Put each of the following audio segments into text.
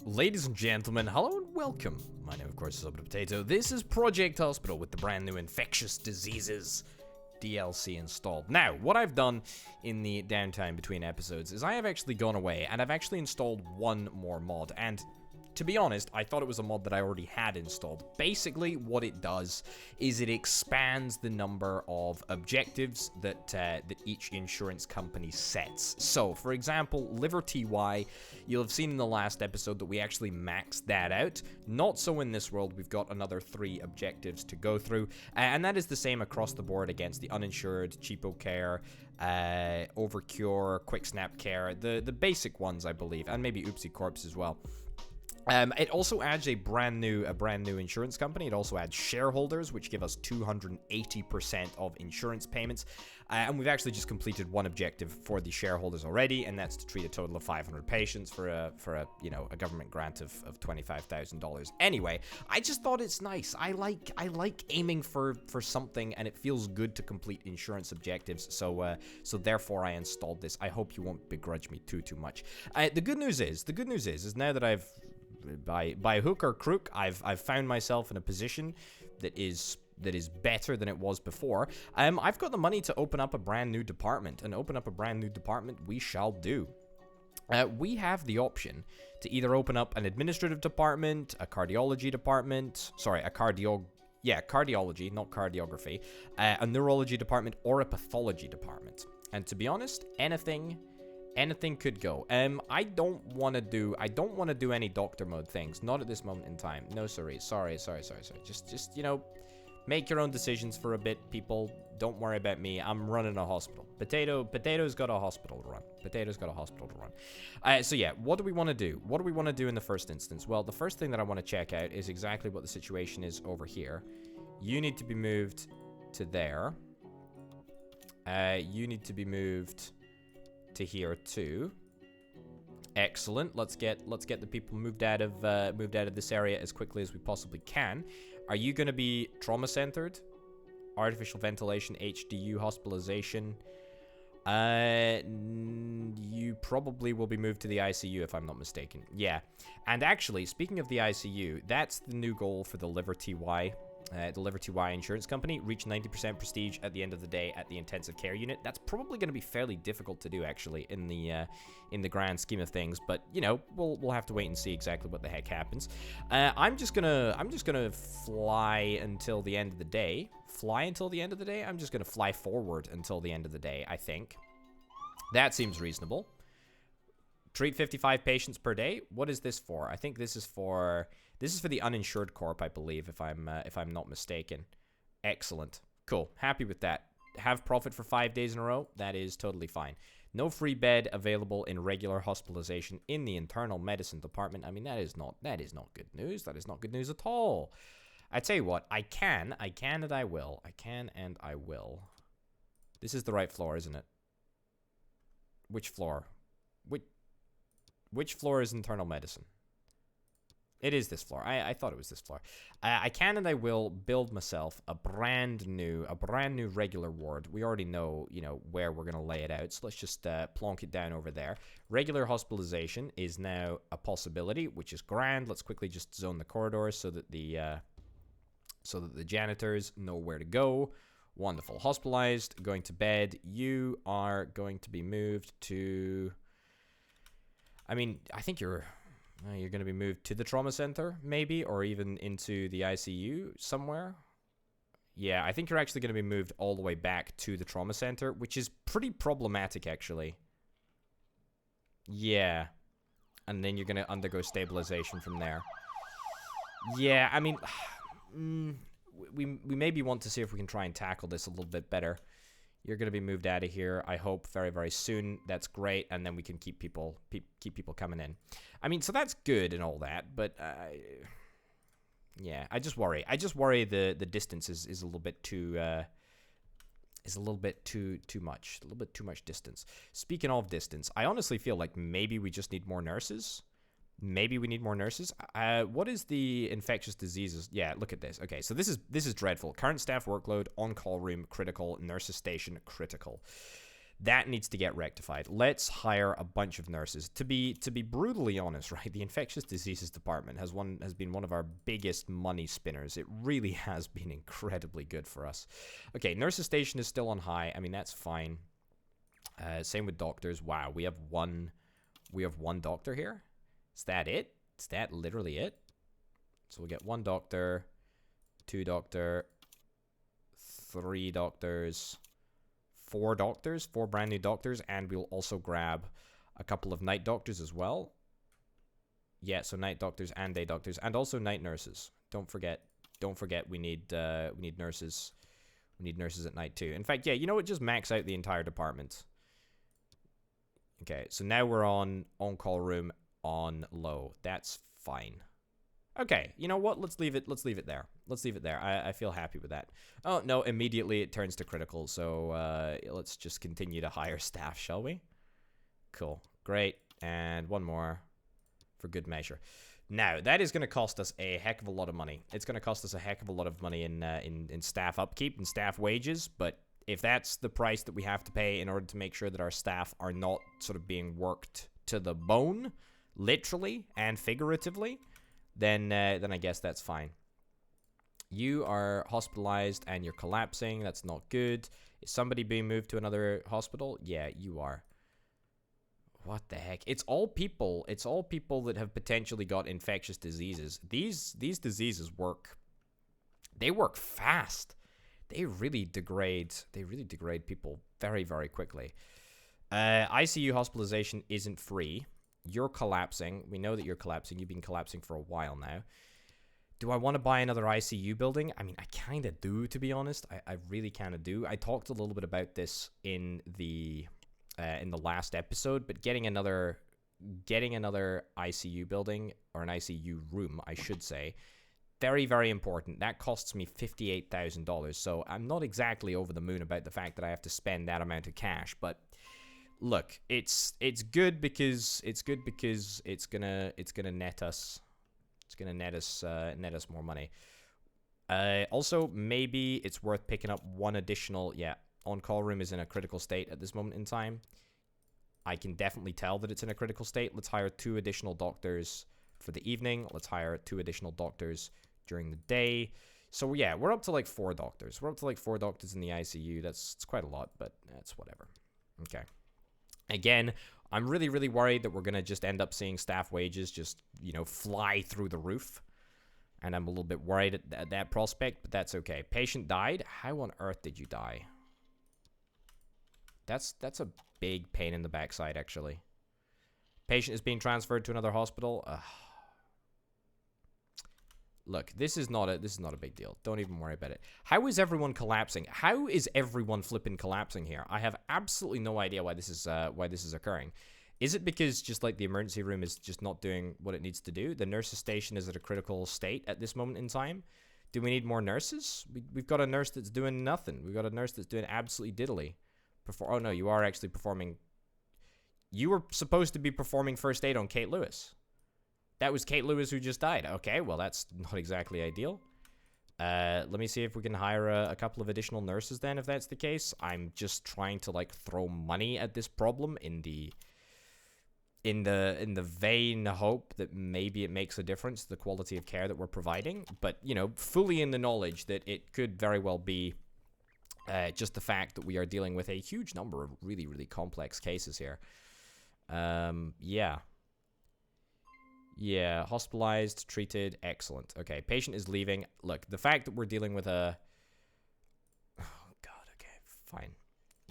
Ladies and gentlemen, hello and welcome. My name, of course, is Potato. This is Project Hospital with the brand new Infectious Diseases DLC installed. Now, what I've done in the downtime between episodes is I have actually gone away and I've actually installed one more mod. And to be honest, I thought it was a mod that I already had installed. Basically, what it does is it expands the number of objectives that each insurance company sets. So, for example, Liver TY, you'll have seen in the last episode that we actually maxed that out. Not so in this world, we've got another 3 objectives to go through, and that is the same across the board against the uninsured, cheapo care, Overcure, quick snap care, the basic ones, I believe, and maybe Oopsie Corpse as well. It also adds a brand new insurance company. It also adds shareholders, which give us 280% of insurance payments. And we've actually just completed one objective for the shareholders already, and that's to treat a total of 500 patients for a government grant of $25,000. Anyway, I just thought it's nice. I like aiming for something, and it feels good to complete insurance objectives. So therefore I installed this. I hope you won't begrudge me too much. The good news is now that I've by hook or crook, I've found myself in a position that is better than it was before. I've got the money to open up a brand new department, and open up a brand new department we shall do. We have the option to either open up an administrative department, a cardiology department, cardiology, not cardiography, a neurology department, or a pathology department. And to be honest, anything could go. I don't want to do any doctor mode things. Not at this moment in time. No, sorry. Just make your own decisions for a bit, people. Don't worry about me. I'm running a hospital. Potato's got a hospital to run. So yeah, what do we want to do? What do we want to do in the first instance? Well, the first thing that I want to check out is exactly what the situation is over here. You need to be moved to there. You need to be moved to here too. Excellent. Let's get the people moved out of this area as quickly as we possibly can. Are you going to be trauma centered? Artificial ventilation, HDU, hospitalization. You probably will be moved to the ICU if I'm not mistaken. Yeah. And actually, speaking of the ICU, that's the new goal for the Liver TY. The Liver TY insurance company, reach 90% prestige at the end of the day at the intensive care unit. That's probably going to be fairly difficult to do, actually, in the grand scheme of things. But we'll have to wait and see exactly what the heck happens. I'm just gonna fly until the end of the day. I'm just gonna fly forward until the end of the day. I think that seems reasonable. Treat 55 patients per day. What is this for? I think this is for the uninsured corp, I believe, if I'm not mistaken. Excellent. Cool. Happy with that. Have profit for 5 days in a row. That is totally fine. No free bed available in regular hospitalization in the internal medicine department. I mean, that is not good news. That is not good news at all. I tell you what, I can and I will. This is the right floor, isn't it? Which floor? Which floor is internal medicine? It is this floor. I thought it was this floor. I can and I will build myself a brand new regular ward. We already know, where we're gonna lay it out. So let's just plonk it down over there. Regular hospitalization is now a possibility, which is grand. Let's quickly just zone the corridors so that the janitors know where to go. Wonderful. Hospitalized, going to bed. You are going to be moved to. I mean, I think you're going to be moved to the trauma center, maybe, or even into the ICU somewhere. Yeah, I think you're actually going to be moved all the way back to the trauma center, which is pretty problematic, actually. Yeah. And then you're going to undergo stabilization from there. Yeah, I mean, we maybe want to see if we can try and tackle this a little bit better. You're going to be moved out of here, I hope, very, very soon. That's great, and then we can keep people coming in. I mean, so that's good and all that, but yeah, I just worry. The distance is a little bit too much. A little bit too much distance. Speaking of distance, I honestly feel like maybe we just need more nurses. What is the infectious diseases? Yeah, look at this. Okay, so this is dreadful. Current staff workload, on-call room, critical. Nurses station, critical. That needs to get rectified. Let's hire a bunch of nurses. To be brutally honest, right? The infectious diseases department has been one of our biggest money spinners. It really has been incredibly good for us. Okay, nurses station is still on high. I mean, that's fine. Same with doctors. Wow, we have one doctor here. Is that it? Is that literally it? So we'll get 1 doctor, 2 doctor, 3 doctors, 4 doctors, 4 brand new doctors, and we'll also grab a couple of night doctors as well. Yeah, so night doctors and day doctors, and also night nurses. Don't forget we need nurses. We need nurses at night too. In fact, yeah, you know what? Just max out the entire department. Okay, so now we're on call room on low. That's fine. Okay, you know what? Let's leave it there. Let's leave it there. I feel happy with that. Oh, no, immediately it turns to critical, so let's just continue to hire staff, shall we? Cool. Great. And one more for good measure. Now, that is going to cost us a heck of a lot of money. It's going to cost us a heck of a lot of money in staff upkeep and staff wages, but if that's the price that we have to pay in order to make sure that our staff are not sort of being worked to the bone, literally and figuratively, then I guess that's fine. You are hospitalized and you're collapsing. That's not good. Is somebody being moved to another hospital? Yeah, you are. What the heck? It's all people. It's all people that have potentially got infectious diseases. These diseases work. They work fast. They really degrade people very, very quickly. ICU hospitalization isn't free. You're collapsing. We know that you're collapsing. You've been collapsing for a while now. Do I want to buy another ICU building? I mean, I kind of do, to be honest. I really kind of do. I talked a little bit about this in the last episode, but getting another ICU building, or an ICU room, I should say, very, very important. That costs me $58,000, so I'm not exactly over the moon about the fact that I have to spend that amount of cash. But look, it's good because it's gonna net us more money. Also, maybe it's worth picking up one additional. Yeah, on-call room is in a critical state at this moment in time. I can definitely tell that it's in a critical state. Let's hire 2 additional doctors for the evening. Let's hire 2 additional doctors during the day. So yeah, we're up to like 4 doctors. We're up to like 4 doctors in the ICU. It's quite a lot, but that's whatever. Okay. Again, I'm really, really worried that we're going to just end up seeing staff wages just, fly through the roof. And I'm a little bit worried at that prospect, but that's okay. Patient died. How on earth did you die? That's a big pain in the backside, actually. Patient is being transferred to another hospital. Look, this is not a big deal. Don't even worry about it. How is everyone collapsing? How is everyone flipping collapsing here? I have absolutely no idea why this is occurring. Is it because just like the emergency room is just not doing what it needs to do? The nurses station is at a critical state at this moment in time. Do we need more nurses? We've got a nurse that's doing nothing. We've got a nurse that's doing absolutely diddly. Oh no, you are actually performing. You were supposed to be performing first aid on Kate Lewis. That was Kate Lewis who just died. Okay, well, that's not exactly ideal. Let me see if we can hire a couple of additional nurses then, if that's the case. I'm just trying to, like, throw money at this problem in the vain hope that maybe it makes a difference to the quality of care that we're providing. But, fully in the knowledge that it could very well be just the fact that we are dealing with a huge number of really, really complex cases here. Yeah, hospitalized, treated, excellent. Okay, patient is leaving. Look, the fact that we're dealing with a... Oh, God, okay, fine.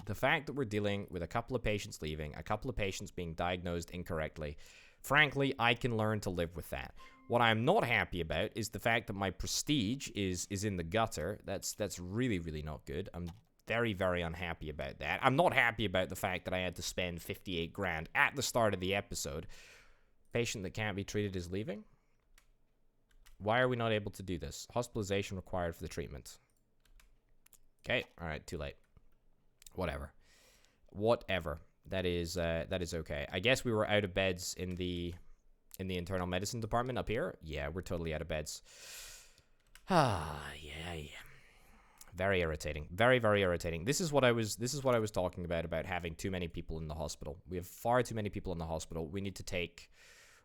The fact that we're dealing with a couple of patients leaving, a couple of patients being diagnosed incorrectly, frankly, I can learn to live with that. What I'm not happy about is the fact that my prestige is in the gutter. That's really, really not good. I'm very, very unhappy about that. I'm not happy about the fact that I had to spend 58 grand at the start of the episode. Patient that can't be treated is leaving. Why are we not able to do this? Hospitalization required for the treatment. Okay, all right, too late. Whatever. That is okay. I guess we were out of beds in the internal medicine department up here. Yeah, we're totally out of beds. Yeah. Very irritating. Very, very irritating. This is what I was talking about having too many people in the hospital. We have far too many people in the hospital. We need to take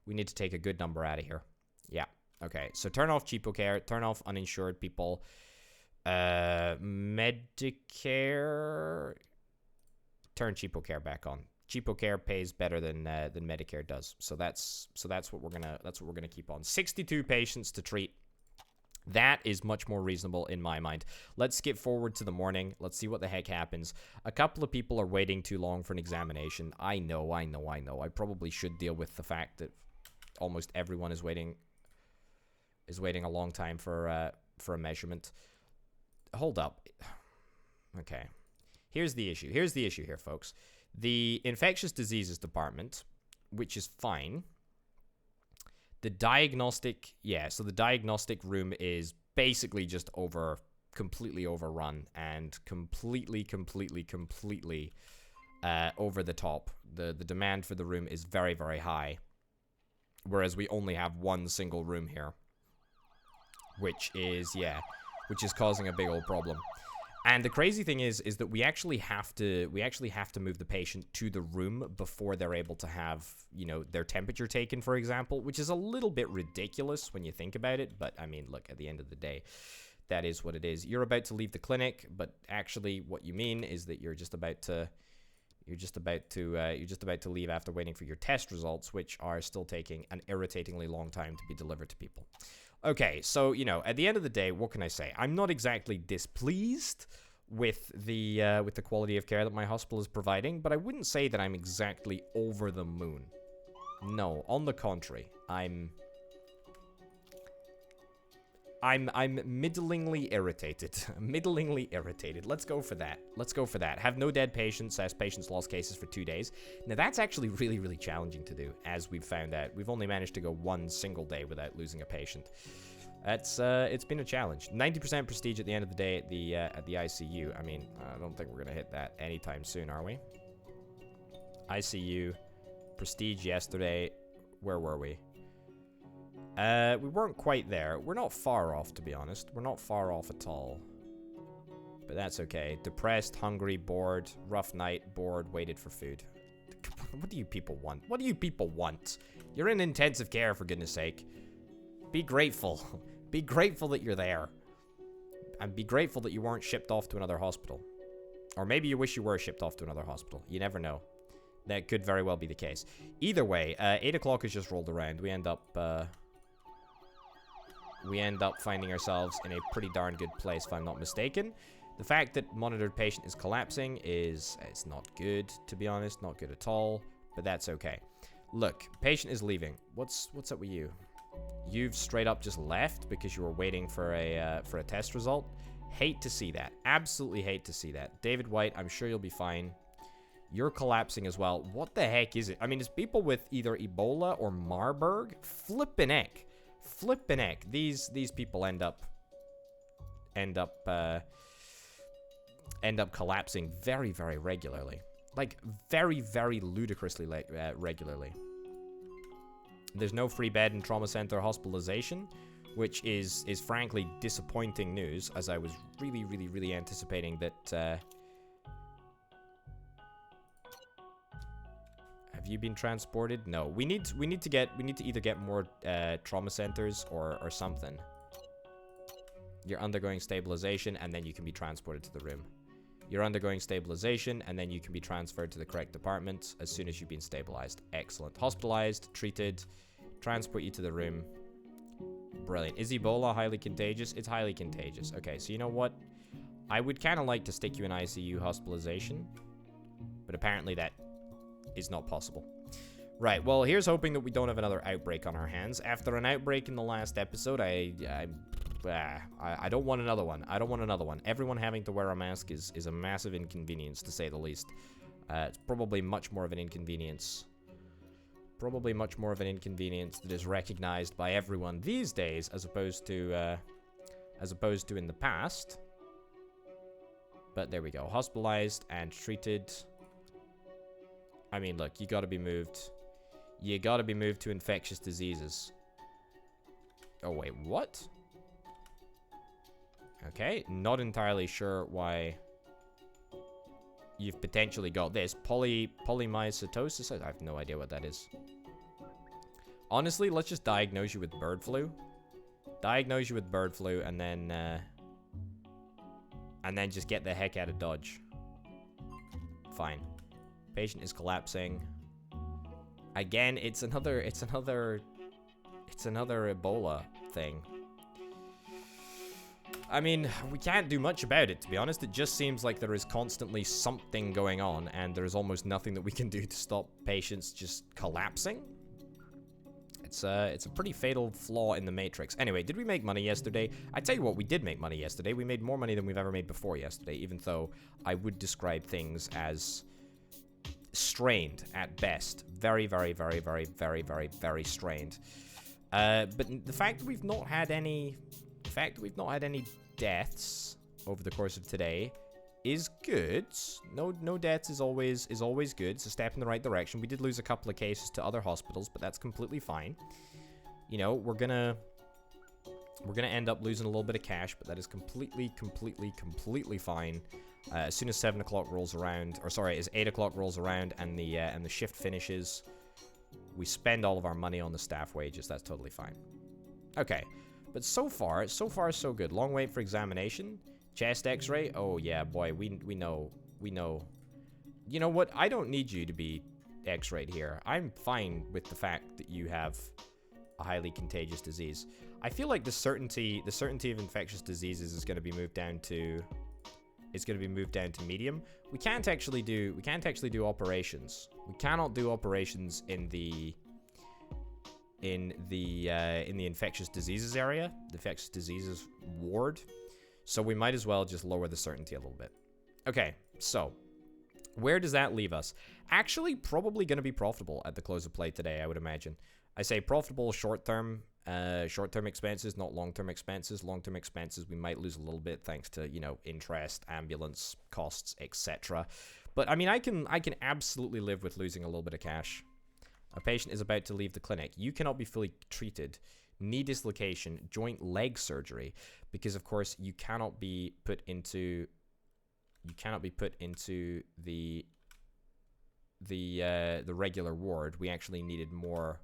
a good number out of here. Yeah. Okay. So turn off cheapo care, turn off uninsured people. Medicare, turn cheapo care back on. Cheapo care pays better than Medicare does. So that's what we're gonna keep on. 62 patients to treat. That is much more reasonable in my mind. Let's skip forward to the morning. Let's see what the heck happens. A couple of people are waiting too long for an examination. I know. I probably should deal with the fact that almost everyone is waiting a long time for a measurement. Hold up. Okay. Here's the issue. Here's the issue here, folks. The infectious diseases department, which is fine. The diagnostic, so the diagnostic room is basically just completely overrun and completely over the top. The demand for the room is very, very high. Whereas we only have one single room here. Which is causing a big old problem. And the crazy thing is that we actually have to move the patient to the room before they're able to have, their temperature taken, for example, which is a little bit ridiculous when you think about it. But I mean, look, at the end of the day, that is what it is. You're about to leave the clinic, but actually what you mean is that you're just about to leave after waiting for your test results, which are still taking an irritatingly long time to be delivered to people. Okay, so, at the end of the day, what can I say? I'm not exactly displeased with the quality of care that my hospital is providing, but I wouldn't say that I'm exactly over the moon. No, on the contrary, I'm middlingly irritated. Middlingly irritated. Let's go for that. Have no dead patients as patients lost cases for 2 days. Now, that's actually really, really challenging to do, as we've found out. We've only managed to go one single day without losing a patient. That's, it's been a challenge. 90% prestige at the end of the day at the ICU. I mean, I don't think we're going to hit that anytime soon, are we? ICU, prestige yesterday. Where were we? We weren't quite there. We're not far off, to be honest. We're not far off at all. But that's okay. Depressed, hungry, bored, rough night, bored, waited for food. What do you people want? What do you people want? You're in intensive care, for goodness sake. Be grateful. Be grateful that you're there. And be grateful that you weren't shipped off to another hospital. Or maybe you wish you were shipped off to another hospital. You never know. That could very well be the case. Either way, 8 o'clock has just rolled around. We end up finding ourselves in a pretty darn good place, if I'm not mistaken. The fact that monitored patient is collapsing it's not good, to be honest. Not good at all, but that's okay. Look, patient is leaving. What's up with you? You've straight up just left because you were waiting for a test result. Hate to see that. Absolutely hate to see that. David White, I'm sure you'll be fine. You're collapsing as well. What the heck is it? I mean, it's people with either Ebola or Marburg. Flippin' heck. Flippin' heck. These people end up collapsing very, very regularly. Like, very, very ludicrously regularly. There's no free bed in trauma center hospitalization, which is frankly disappointing news, as I was really, really, really anticipating that. Have you been transported? No. We need to either get more trauma centers or something. You're undergoing stabilization, and then you can be transported to the room. You're undergoing stabilization, and then you can be transferred to the correct department as soon as you've been stabilized. Excellent. Hospitalized, treated, transport you to the room. Brilliant. Is Ebola highly contagious? It's highly contagious. Okay, so you know what? I would kind of like to stick you in ICU hospitalization, but apparently that is not possible. Right, well, here's hoping that we don't have another outbreak on our hands. After an outbreak in the last episode, I don't want another one. I don't want another one. Everyone having to wear a mask is a massive inconvenience, to say the least. It's probably much more of an inconvenience. Probably much more of an inconvenience that is recognized by everyone these days, as opposed to in the past. But there we go. Hospitalized and treated. I mean, look, you gotta be moved. You gotta be moved to infectious diseases. Oh, wait, what? Okay, not entirely sure why you've potentially got this. Polymyositis? I have no idea what that is. Honestly, let's just diagnose you with bird flu. Diagnose you with bird flu, and then just get the heck out of Dodge. Fine. Patient is collapsing. Again, it's another Ebola thing. I mean, we can't do much about it, to be honest. It just seems like there is constantly something going on, and there's almost nothing that we can do to stop patients just collapsing. It's a pretty fatal flaw in the matrix. Anyway, did we make money yesterday? I tell you what, we did make money yesterday. We made more money than we've ever made before yesterday, even though I would describe things as strained at best. Very, very, very, very, very, very, very strained. But the fact that we've not had any deaths over the course of today is good. No deaths is always good. It's a step in the right direction. We did lose a couple of cases to other hospitals, but that's completely fine. You know, we're gonna end up losing a little bit of cash, but that is completely fine. As soon as 7 o'clock rolls around, or sorry, as 8 o'clock rolls around and the shift finishes, we spend all of our money on the staff wages. That's totally fine. Okay, but so far so good. Long wait for examination. Chest X-ray. Oh yeah, boy, we know. You know what? I don't need you to be X-rayed here. I'm fine with the fact that you have a highly contagious disease. I feel like the certainty of infectious diseases is going to be moved down to. It's going to be moved down to medium. We can't actually do operations. We cannot do operations in the infectious diseases area, the infectious diseases ward. So we might as well just lower the certainty a little bit. Okay, so where does that leave us? Actually, probably going to be profitable at the close of play today, I would imagine. I say profitable short-term expenses, not long-term expenses. Long-term expenses, we might lose a little bit thanks to, you know, interest, ambulance costs, etc. But, I mean, I can absolutely live with losing a little bit of cash. A patient is about to leave the clinic. You cannot be fully treated. Knee dislocation, joint leg surgery, because of course you cannot be put into the regular ward. We actually needed more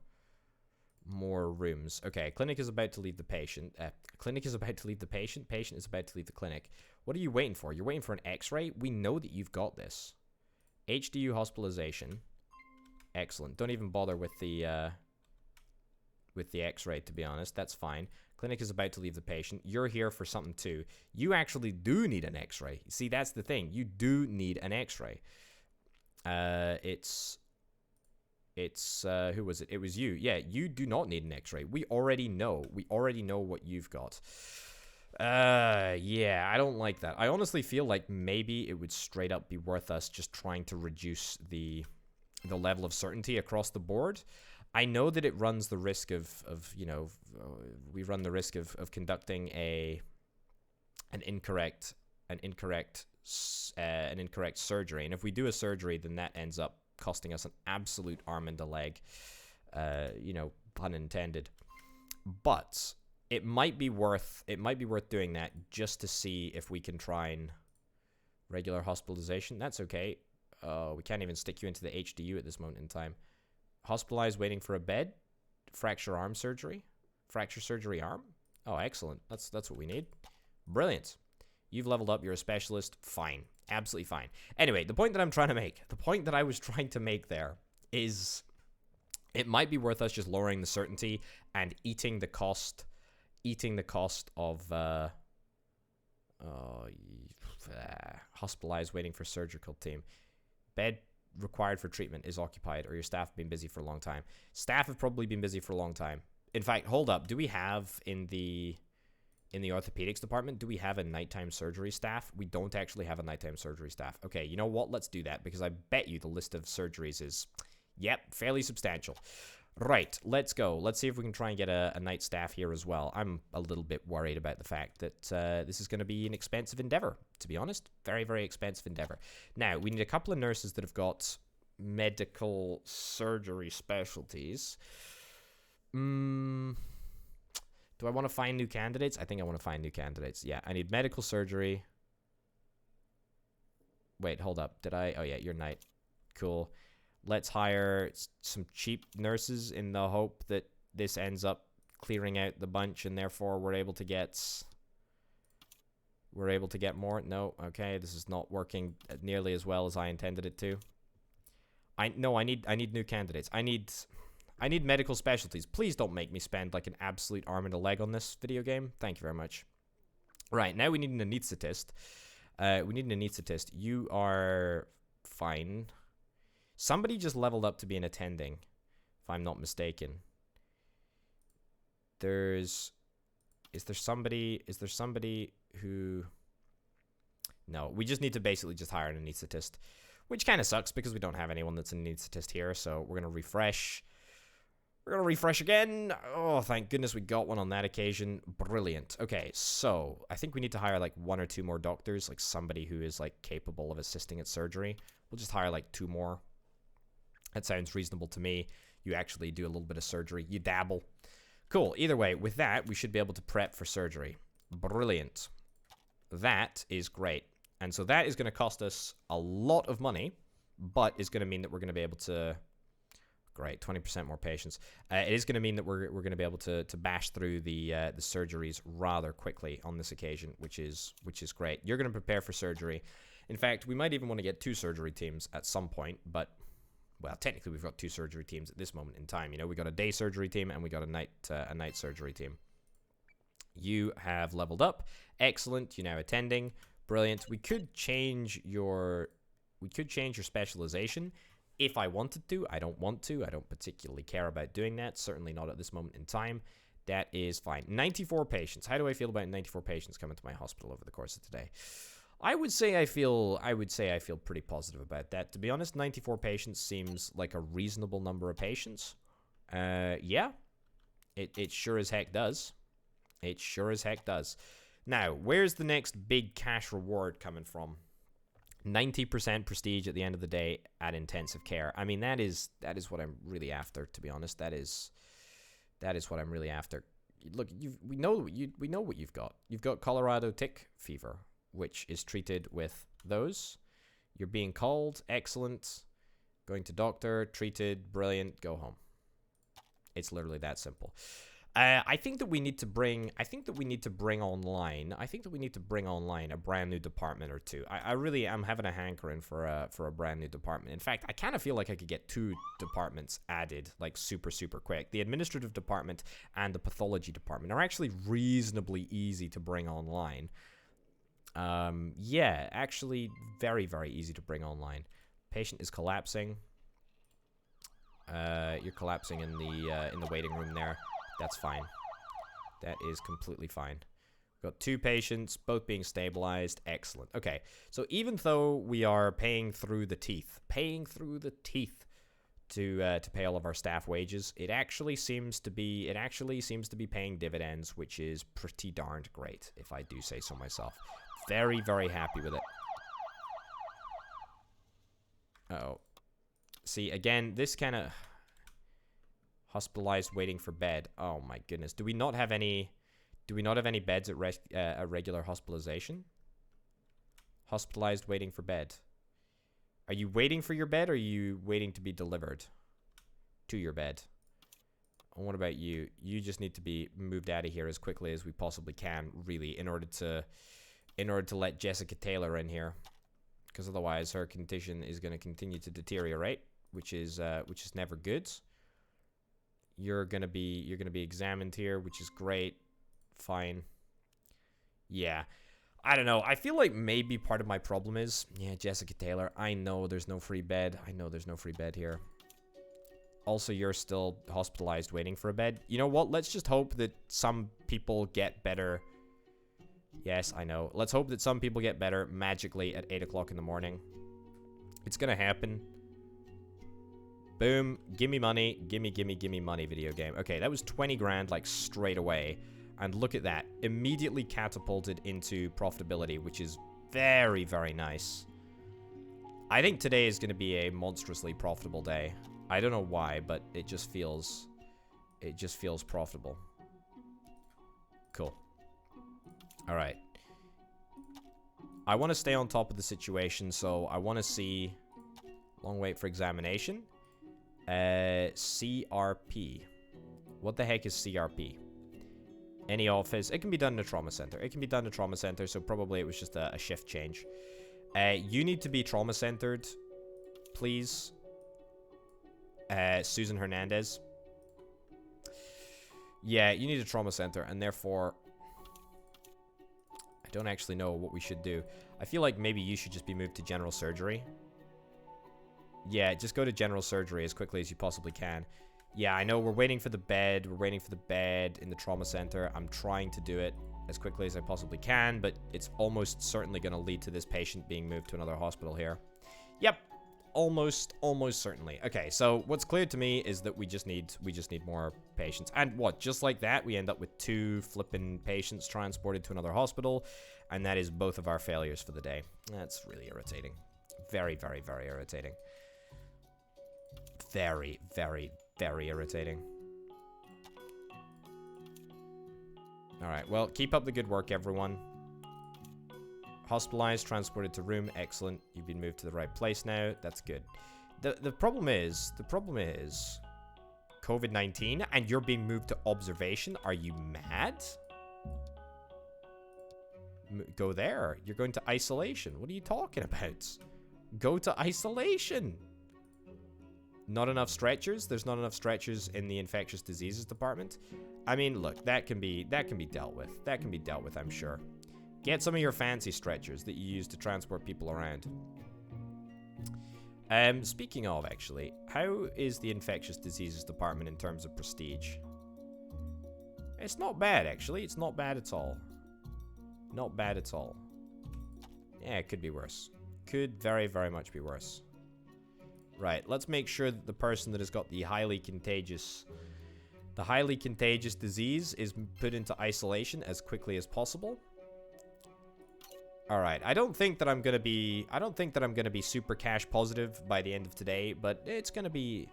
rooms. Okay, clinic is about to leave the patient. Clinic is about to leave the patient. Patient is about to leave the clinic. What are you waiting for? You're waiting for an X-ray? We know that you've got this. HDU hospitalization. Excellent. Don't even bother with the X-ray, to be honest. That's fine. Clinic is about to leave the patient. You're here for something too. You actually do need an X-ray. See, that's the thing. You do need an X-ray. It's who was it? It was you. Yeah, you do not need an X-ray. We already know. We already know what you've got. Yeah, I don't like that. I honestly feel like maybe it would straight up be worth us just trying to reduce the level of certainty across the board. I know that it runs the risk of you know, we run the risk of conducting an incorrect surgery, and if we do a surgery, then that ends up costing us an absolute arm and a leg, you know, pun intended. But it might be worth doing that just to see if we can try and regular hospitalization. That's okay. We can't even stick you into the HDU at this moment in time. Hospitalized, waiting for a bed. Fracture arm surgery. Fracture surgery arm. Oh, excellent. That's what we need. Brilliant. You've leveled up. You're a specialist. Fine. Absolutely fine. Anyway, the point that I'm trying to make, the point that I was trying to make there is it might be worth us just lowering the certainty and eating the cost of hospitalized, waiting for surgical team. Bed required for treatment is occupied, or your staff have been busy for a long time. Staff have probably been busy for a long time. In fact, hold up. Do we have in the orthopedics department, do we have a nighttime surgery staff? We don't actually have a nighttime surgery staff. Okay, you know what? Let's do that, because I bet you the list of surgeries is, yep, fairly substantial. Right, let's go. Let's see if we can try and get a night staff here as well. I'm a little bit worried about the fact that this is going to be an expensive endeavor, to be honest. Very, very expensive endeavor. Now, we need a couple of nurses that have got medical surgery specialties. Do I want to find new candidates? I think I want to find new candidates. Yeah, I need medical surgery. Wait, hold up. Did I? Oh, yeah, you're night. Cool. Let's hire some cheap nurses in the hope that this ends up clearing out the bunch and therefore we're able to get more. No, okay, this is not working nearly as well as I intended it to. I need new candidates. I need medical specialties. Please don't make me spend like an absolute arm and a leg on this video game. Thank you very much. Right, now we need an anesthetist. You are fine. Somebody just leveled up to be an attending, if I'm not mistaken. Is there somebody who... No, we just need to basically just hire an anesthetist, which kind of sucks because we don't have anyone that's an anesthetist here, so we're going to refresh. We're going to refresh again. Oh, thank goodness we got one on that occasion. Brilliant. Okay, so I think we need to hire like 1 or 2 more doctors, like somebody who is like capable of assisting at surgery. We'll just hire like 2 more. That sounds reasonable to me. You actually do a little bit of surgery. You dabble. Cool. Either way, with that, we should be able to prep for surgery. Brilliant. That is great. And so that is going to cost us a lot of money, but is going to mean that we're going to be able to... Great, 20% more patients. It is going to mean that we're going to be able to bash through the surgeries rather quickly on this occasion, which is great. You're going to prepare for surgery. In fact, we might even want to get 2 surgery teams at some point, but... Well, technically, we've got 2 surgery teams at this moment in time. You know, we got a day surgery team and we got a night surgery team. You have leveled up. Excellent. You're now attending. Brilliant. We could change your specialization if I wanted to. I don't want to. I don't particularly care about doing that. Certainly not at this moment in time. That is fine. 94 patients. How do I feel about 94 patients coming to my hospital over the course of today? I would say I feel pretty positive about that. To be honest, 94 patients seems like a reasonable number of patients. Yeah. It sure as heck does. It sure as heck does. Now, where's the next big cash reward coming from? 90% prestige at the end of the day at intensive care. I mean, that is what I'm really after, to be honest. That is what I'm really after. Look, we know what you've got. You've got Colorado tick fever, which is treated with those. You're being called. Excellent. Going to doctor. Treated. Brilliant. Go home. It's literally that simple. I think that we need to bring online a brand new department or 2. I really am having a hankering for a brand new department. In fact, I kind of feel like I could get 2 departments added like super quick. The administrative department and the pathology department are actually reasonably easy to bring online. Yeah, actually very easy to bring online. Patient is collapsing. You're collapsing in the waiting room there. That's fine. That is completely fine. We've got 2 patients, both being stabilized. Excellent. Okay, so even though we are paying through the teeth to pay all of our staff wages, it actually seems to be paying dividends, which is pretty darned great, if I do say so myself. Very happy with it. Uh-oh. See, again, this kind of... Hospitalized, waiting for bed. Oh my goodness. Do we not have any beds at regular hospitalization? Hospitalized, waiting for bed. Are you waiting for your bed, or are you waiting to be delivered to your bed? And what about you? You just need to be moved out of here as quickly as we possibly can, really, in order to let Jessica Taylor in here, because otherwise her condition is going to continue to deteriorate, which is never good. You're gonna be examined here, which is great. Fine. Yeah. I don't know. I feel like maybe part of my problem is, yeah, Jessica Taylor, I know there's no free bed. Here. Also, you're still hospitalized waiting for a bed. You know what? Let's just hope that some people get better. Yes, I know. Let's hope that some people get better magically at 8 o'clock in the morning. It's gonna happen. Boom. Gimme money. Gimme money, video game. Okay, that was 20 grand, like, straight away. And look at that. Immediately catapulted into profitability, which is very nice. I think today is going to be a monstrously profitable day. I don't know why, but it just feels profitable. Cool. All right. I want to stay on top of the situation, so I want to see... Long wait for examination. CRP. What the heck is CRP? Any office. It can be done in a trauma center. It can be done in a trauma center, so probably it was just a shift change. You need to be trauma centered, please. Susan Hernandez. Yeah, you need a trauma center, and therefore... I don't actually know what we should do. I feel like maybe you should just be moved to general surgery. Yeah, just go to general surgery as quickly as you possibly can. Yeah, I know we're waiting for the bed. We're waiting for the bed in the trauma center. I'm trying to do it as quickly as I possibly can, but it's almost certainly going to lead to this patient being moved to another hospital here. Yep. Almost certainly. Okay, so what's clear to me is that we just need more patients. And what? Just like that, we end up with 2 flippin' patients transported to another hospital, and that is both of our failures for the day. That's really irritating. Very, very, very irritating. Very, very, very irritating. All right, well, keep up the good work, everyone. Hospitalized, transported to room. Excellent. You've been moved to the right place now. That's good. The problem is COVID-19 and you're being moved to observation. Are you mad? Go there. You're going to isolation. What are you talking about? Go to isolation. Not enough stretchers. There's not enough stretchers in the infectious diseases department. I mean, look, that can be dealt with. That can be dealt with, I'm sure. Get some of your fancy stretchers that you use to transport people around. Speaking of, actually, how is the infectious diseases department in terms of prestige? It's not bad, actually. It's not bad at all. Not bad at all. Yeah, it could be worse. Could very, very much be worse. Right, let's make sure that the person that has got the highly contagious disease is put into isolation as quickly as possible. All right, I don't think that I'm gonna be super cash positive by the end of today, but it's gonna be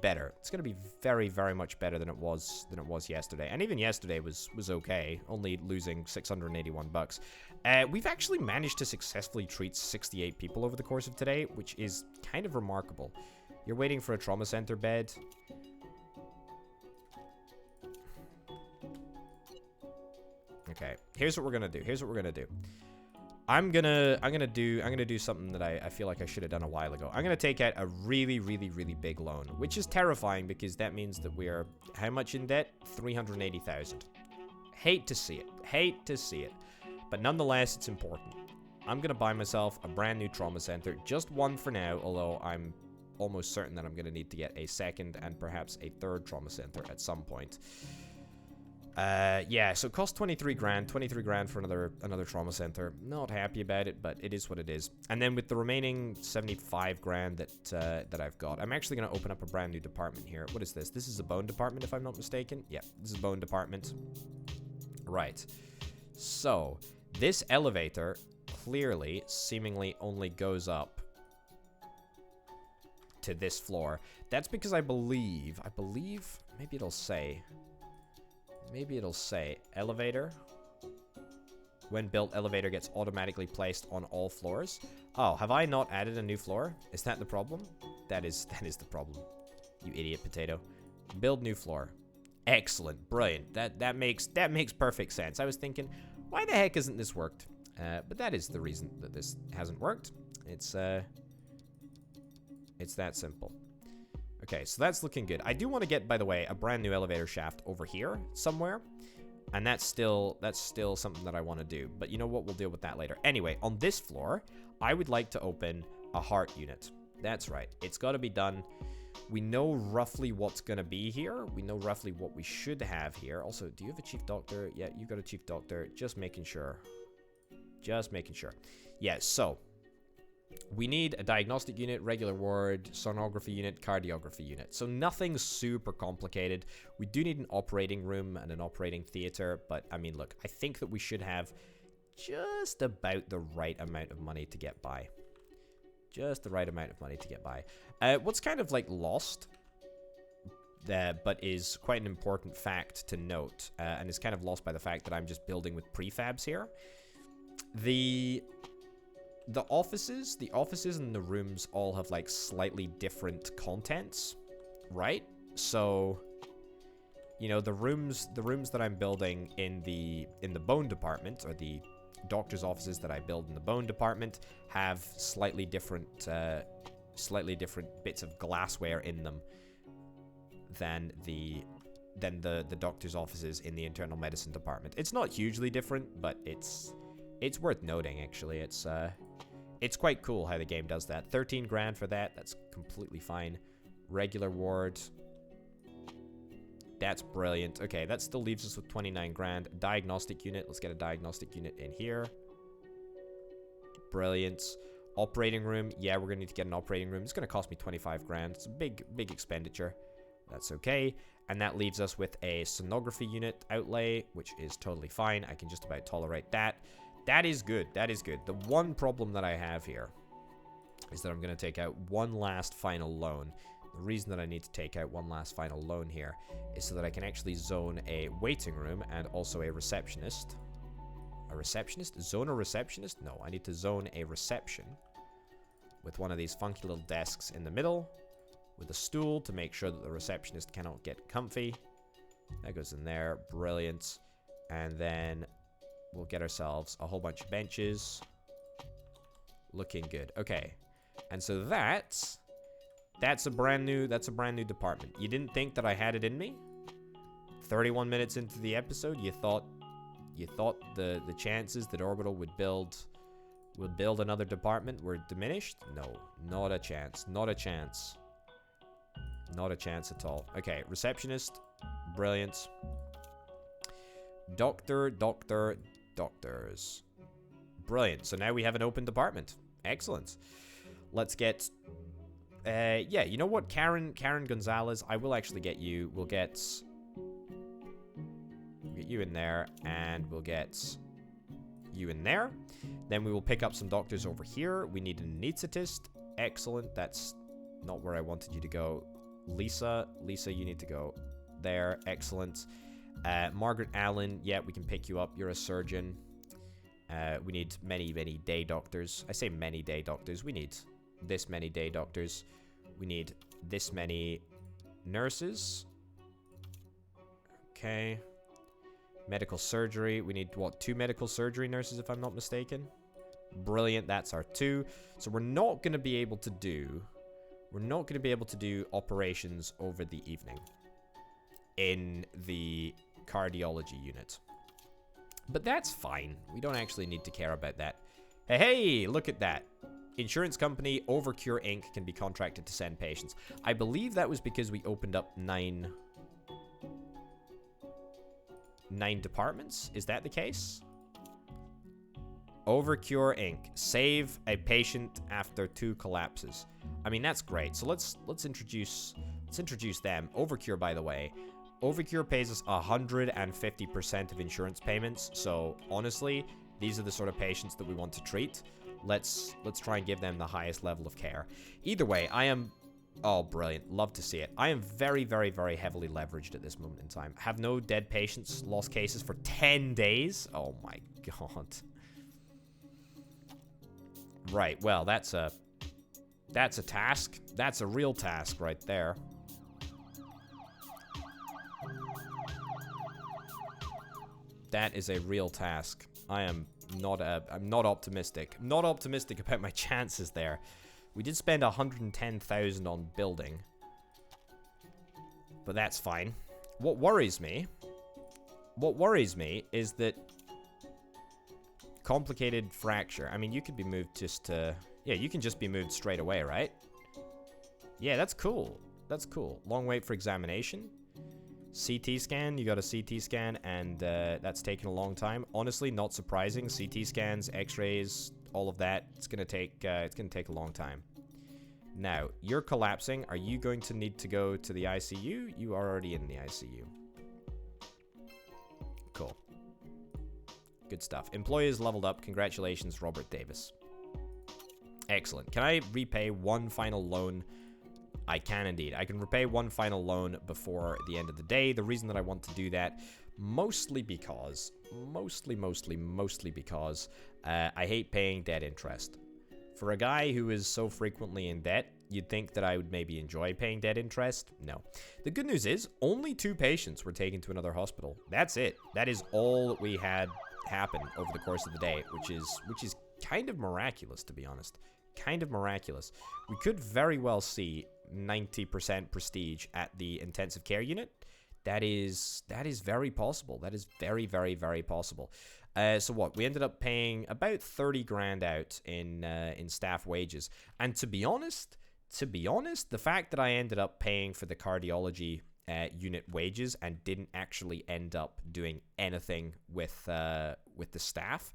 better. It's gonna be very, very much better than it was yesterday. And even yesterday was okay, only losing 681 bucks. We've actually managed to successfully treat 68 people over the course of today, which is kind of remarkable. You're waiting for a trauma center bed. Okay, here's what we're gonna do. I'm gonna do something that I feel like I should have done a while ago. I'm gonna take out a really, really, really big loan, which is terrifying because that means that we are how much in debt? 380,000. Hate to see it. But nonetheless, it's important. I'm gonna buy myself a brand new trauma center, just one for now, although I'm almost certain that I'm gonna need to get a second and perhaps a third trauma center at some point. Yeah, so it cost 23 grand for another trauma center. Not happy about it, but it is what it is. And then with the remaining 75 grand that I've got, I'm actually going to open up a brand new department here. What is this? This is a bone department, if I'm not mistaken. Yeah, this is a bone department. Right. So, this elevator clearly, seemingly only goes up to this floor. That's because I believe, maybe it'll say elevator. When built, elevator gets automatically placed on all floors. Oh, have I not added a new floor? Is that the problem? That is the problem. You idiot potato. Build new floor. Excellent. Brilliant. That makes perfect sense. I was thinking, why the heck hasn't this worked? But that is the reason that this hasn't worked. It's that simple. Okay, so that's looking good. I do want to get, by the way, a brand new elevator shaft over here somewhere. And that's still something that I want to do. But you know what? We'll deal with that later. Anyway, on this floor, I would like to open a heart unit. That's right. It's got to be done. We know roughly what's going to be here. We know roughly what we should have here. Also, do you have a chief doctor? Yeah, you got a chief doctor. Just making sure. Yeah, so we need a diagnostic unit, regular ward, sonography unit, cardiography unit. So nothing super complicated. We do need an operating room and an operating theater. But, I mean, look, I think that we should have just about the right amount of money to get by. Just the right amount of money to get by. What's kind of, like, lost but is quite an important fact to note, and is kind of lost by the fact that I'm just building with prefabs here. The offices and the rooms all have like slightly different contents, right? So, you know, the rooms that I'm building in the bone department, or the doctor's offices that I build in the bone department, have slightly different bits of glassware in them than the doctor's offices in the internal medicine department. It's not hugely different, but it's worth noting, actually. It's quite cool how the game does that. 13 grand for that. That's completely fine. Regular ward. That's brilliant. Okay, that still leaves us with 29 grand. Diagnostic unit. Let's get a diagnostic unit in here. Brilliant. Operating room. Yeah, we're going to need to get an operating room. It's going to cost me 25 grand. It's a big expenditure. That's okay. And that leaves us with a sonography unit outlay, which is totally fine. I can just about tolerate that. That is good. That is good. The one problem that I have here is that I'm going to take out one last final loan. The reason that I need to take out one last final loan here is so that I can actually zone a waiting room and also a receptionist. A receptionist? Zone a receptionist? No, I need to zone a reception with one of these funky little desks in the middle with a stool to make sure that the receptionist cannot get comfy. That goes in there. Brilliant. And then we'll get ourselves a whole bunch of benches. Looking good. Okay. And so that's a brand new department. You didn't think that I had it in me? 31 minutes into the episode, you thought the chances that Orbital would build another department were diminished? No, not a chance. Not a chance. Not a chance at all. Okay, receptionist. Brilliant. Doctors. Brilliant. So now we have an open department. Excellent. Let's get... yeah, you know what? Karen Gonzalez, I will actually get you. We'll get you in there, and we'll get you in there. Then we will pick up some doctors over here. We need an anesthetist. Excellent. That's not where I wanted you to go. Lisa, you need to go there. Excellent. Margaret Allen, yeah, we can pick you up. You're a surgeon. We need many day doctors. I say many day doctors. We need this many day doctors. We need this many nurses. Okay. Medical surgery. We need, what, 2 medical surgery nurses, if I'm not mistaken? Brilliant. That's our 2. So we're not going to be able to do operations over the evening in the cardiology unit. But that's fine. We don't actually need to care about that. Hey, look at that. Insurance company Overcure Inc. can be contracted to send patients. I believe that was because we opened up 9 departments. Is that the case? Overcure Inc. Save a patient after 2 collapses. I mean, that's great. So let's introduce them. Overcure, by the way. Overcure pays us 150% of insurance payments. So honestly, these are the sort of patients that we want to treat. Let's try and give them the highest level of care. Either way, I am... Oh, brilliant. Love to see it. I am very heavily leveraged at this moment in time. Have no dead patients, lost cases for 10 days. Oh my god. Right, well, that's a task. That's a real task right there. That is a real task. I'm not optimistic. I'm not optimistic about my chances there. We did spend 110,000 on building, but that's fine. What worries me is that complicated fracture. I mean, you could be moved just to... Yeah, you can just be moved straight away, right? Yeah, that's cool. That's cool. Long wait for examination. CT scan, you got a CT scan, and that's taken a long time. Honestly, not surprising. CT scans, X-rays, all of that. It's gonna take a long time. Now, you're collapsing. Are you going to need to go to the ICU? You are already in the ICU. Cool. Good stuff. Employees leveled up. Congratulations, Robert Davis. Excellent. Can I repay one final loan I can indeed. I can repay one final loan before the end of the day. The reason that I want to do that, mostly because I hate paying debt interest. For a guy who is so frequently in debt, you'd think that I would maybe enjoy paying debt interest. No. The good news is, only 2 patients were taken to another hospital. That's it. That is all that we had happen over the course of the day, which is kind of miraculous, to be honest. Kind of miraculous. We could very well see 90% prestige at the intensive care unit. That is very possible. That is very, very, very possible. So what? We ended up paying about 30 grand out in staff wages. And to be honest, the fact that I ended up paying for the cardiology unit wages and didn't actually end up doing anything with the staff,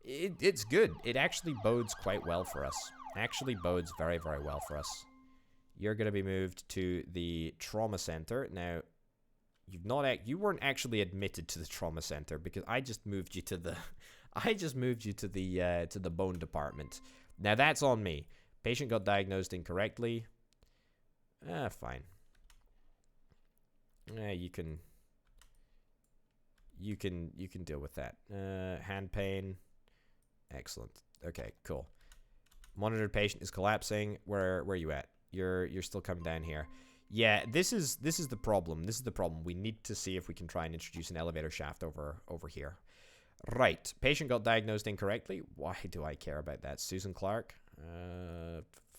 it's good. It actually bodes quite well for us. Actually bodes very, very well for us. You're going to be moved to the trauma center. Now, you weren't actually admitted to the trauma center because I just moved you to the to the bone department. Now that's on me. Patient got diagnosed incorrectly. Fine. You can deal with that. Hand pain. Excellent. Okay, cool. Monitored patient is collapsing. Where are you at? You're still coming down here. Yeah, this is the problem. This is the problem. We need to see if we can try and introduce an elevator shaft over here. Right. Patient got diagnosed incorrectly. Why do I care about that? Susan Clark?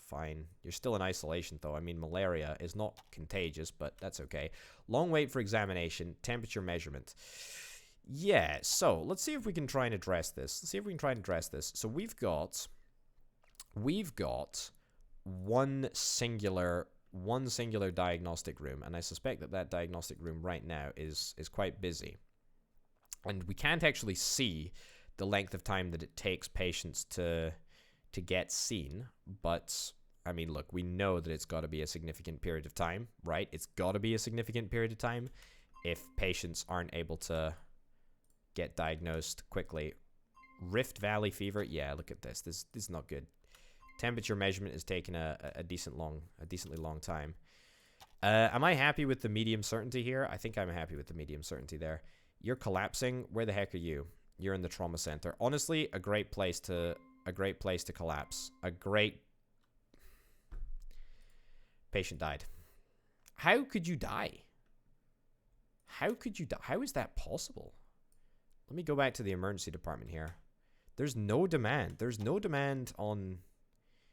Fine. You're still in isolation, though. I mean, malaria is not contagious, but that's okay. Long wait for examination. Temperature measurement. Yeah, so let's see if we can try and address this. So we've got one singular diagnostic room, and I suspect that diagnostic room right now is quite busy. And we can't actually see the length of time that it takes patients to get seen, but I mean, look, we know that it's got to be a significant period of time, right? It's got to be a significant period of time if patients aren't able to get diagnosed quickly. Rift Valley fever, yeah, look at this. This is not good. Temperature measurement is taking a decently long time. Am I happy with the medium certainty here? I think I'm happy with the medium certainty there. You're collapsing. Where the heck are you? You're in the trauma center. Honestly, a great place to collapse. A great patient died. How could you die? How could you die? How is that possible? Let me go back to the emergency department here. There's no demand. There's no demand on.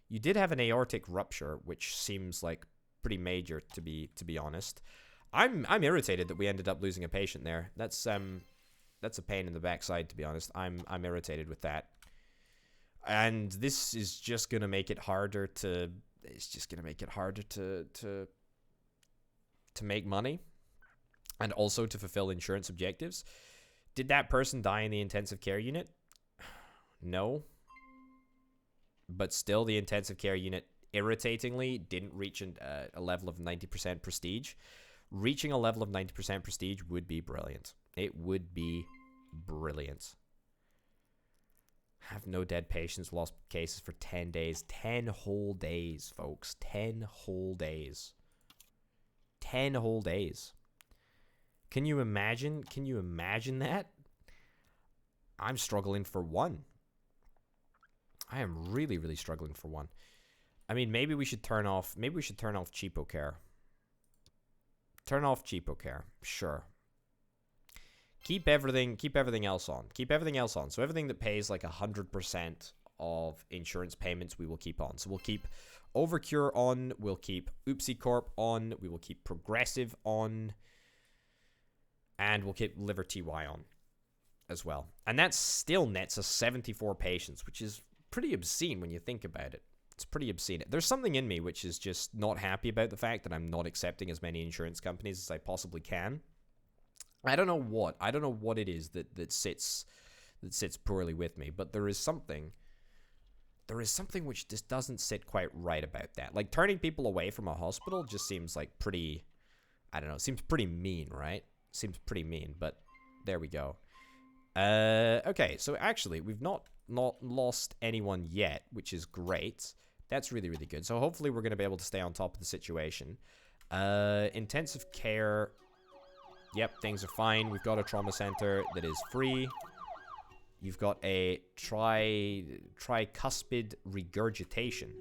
You did have an aortic rupture, which seems like pretty major, to be honest. I'm irritated that we ended up losing a patient there. That's a pain in the backside, to be honest. I'm irritated with that. And this is just gonna make it harder to. It's just gonna make it harder to make money, and also to fulfill insurance objectives. Did that person die in the intensive care unit? No. But still, the intensive care unit, irritatingly, didn't reach a level of 90% prestige. Reaching a level of 90% prestige would be brilliant. It would be brilliant. Have no dead patients, lost cases for 10 days. 10 whole days, folks. 10 whole days. 10 whole days. Can you imagine? Can you imagine that? I'm struggling for one. I am really, really struggling for one. I mean, maybe we should turn off cheapo care. Turn off cheapo care. Sure. Keep everything else on. Keep everything else on. So everything that pays like 100% of insurance payments, we will keep on. So we'll keep Overcure on. We'll keep Oopsie Corp on. We will keep Progressive on. And we'll keep Liver TY on as well. And that still nets us 74 patients, which is pretty obscene when you think about it. It's pretty obscene. There's something in me which is just not happy about the fact that I'm not accepting as many insurance companies as I possibly can. I don't know what it is that sits poorly with me, but there is something which just doesn't sit quite right about that. Like, turning people away from a hospital just seems like pretty, I don't know, seems pretty mean, right? Seems pretty mean, but there we go. Okay, so actually, we've not lost anyone yet, which is great. That's really, really good. So hopefully we're going to be able to stay on top of the situation. Intensive care. Yep, things are fine. We've got a trauma center that is free. You've got a tricuspid regurgitation.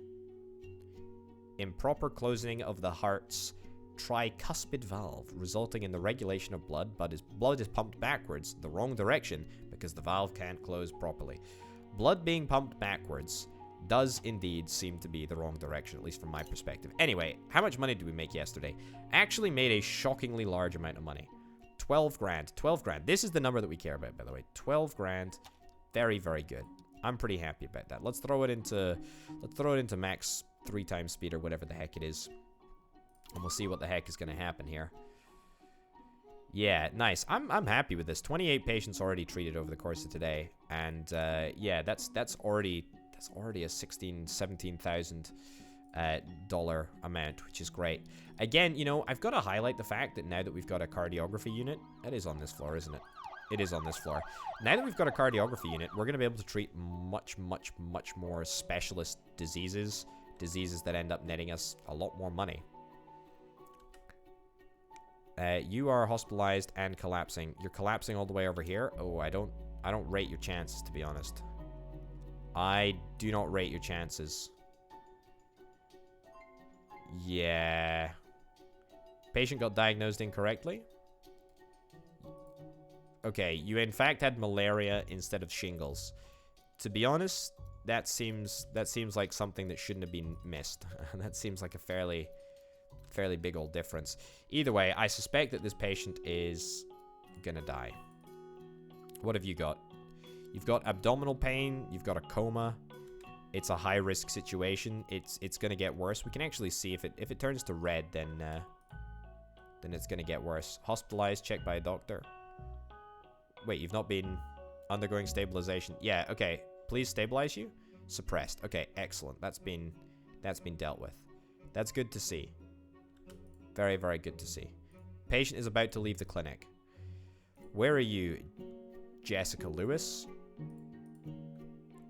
Improper closing of the heart's tricuspid valve, resulting in the regulation of blood, but blood is pumped backwards, the wrong direction, because the valve can't close properly. Blood being pumped backwards does indeed seem to be the wrong direction, at least from my perspective. Anyway, how much money did we make yesterday? Actually made a shockingly large amount of money. 12 grand. 12 grand. This is the number that we care about, by the way. 12 grand. Very, very good. I'm pretty happy about that. Let's throw it into max 3 times speed or whatever the heck it is. And we'll see what the heck is going to happen here. Yeah, nice. I'm happy with this. 28 patients already treated over the course of today. And yeah, that's already a $17,000 dollar amount, which is great. Again, you know, I've got to highlight the fact that now that we've got a cardiography unit, that is on this floor, isn't it? It is on this floor. Now that we've got a cardiography unit, we're going to be able to treat much more specialist diseases that end up netting us a lot more money. You are hospitalized and collapsing. You're collapsing all the way over here. Oh, I don't rate your chances, to be honest. I do not rate your chances. Yeah. Patient got diagnosed incorrectly. Okay, you in fact had malaria instead of shingles. To be honest, that seems like something that shouldn't have been missed. That seems like a fairly big old difference. Either way, I suspect that this patient is gonna die. What have you got? You've got abdominal pain. You've got a coma. It's a high-risk situation. It's gonna get worse. We can actually see if it turns to red, then it's gonna get worse. Hospitalized, checked by a doctor. Wait, you've not been undergoing stabilization? Yeah. Okay. Please stabilize you. Suppressed. Okay. Excellent. That's been dealt with. That's good to see. Very, very good to see. Patient is about to leave the clinic. Where are you, Jessica Lewis?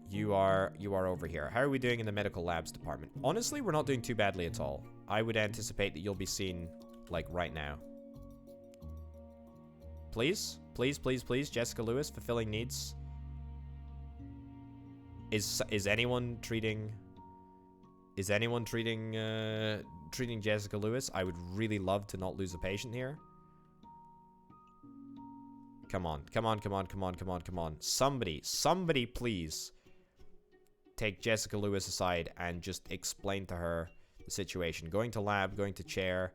You are over here. How are we doing in the medical labs department? Honestly, we're not doing too badly at all. I would anticipate that you'll be seen, like, right now. Please? Please, please, please, Jessica Lewis, fulfilling needs. Is anyone treating treating Jessica Lewis? I would really love to not lose a patient here. Come on, come on, come on, come on, come on, come on. Somebody please take Jessica Lewis aside and just explain to her the situation. Going to lab, going to chair.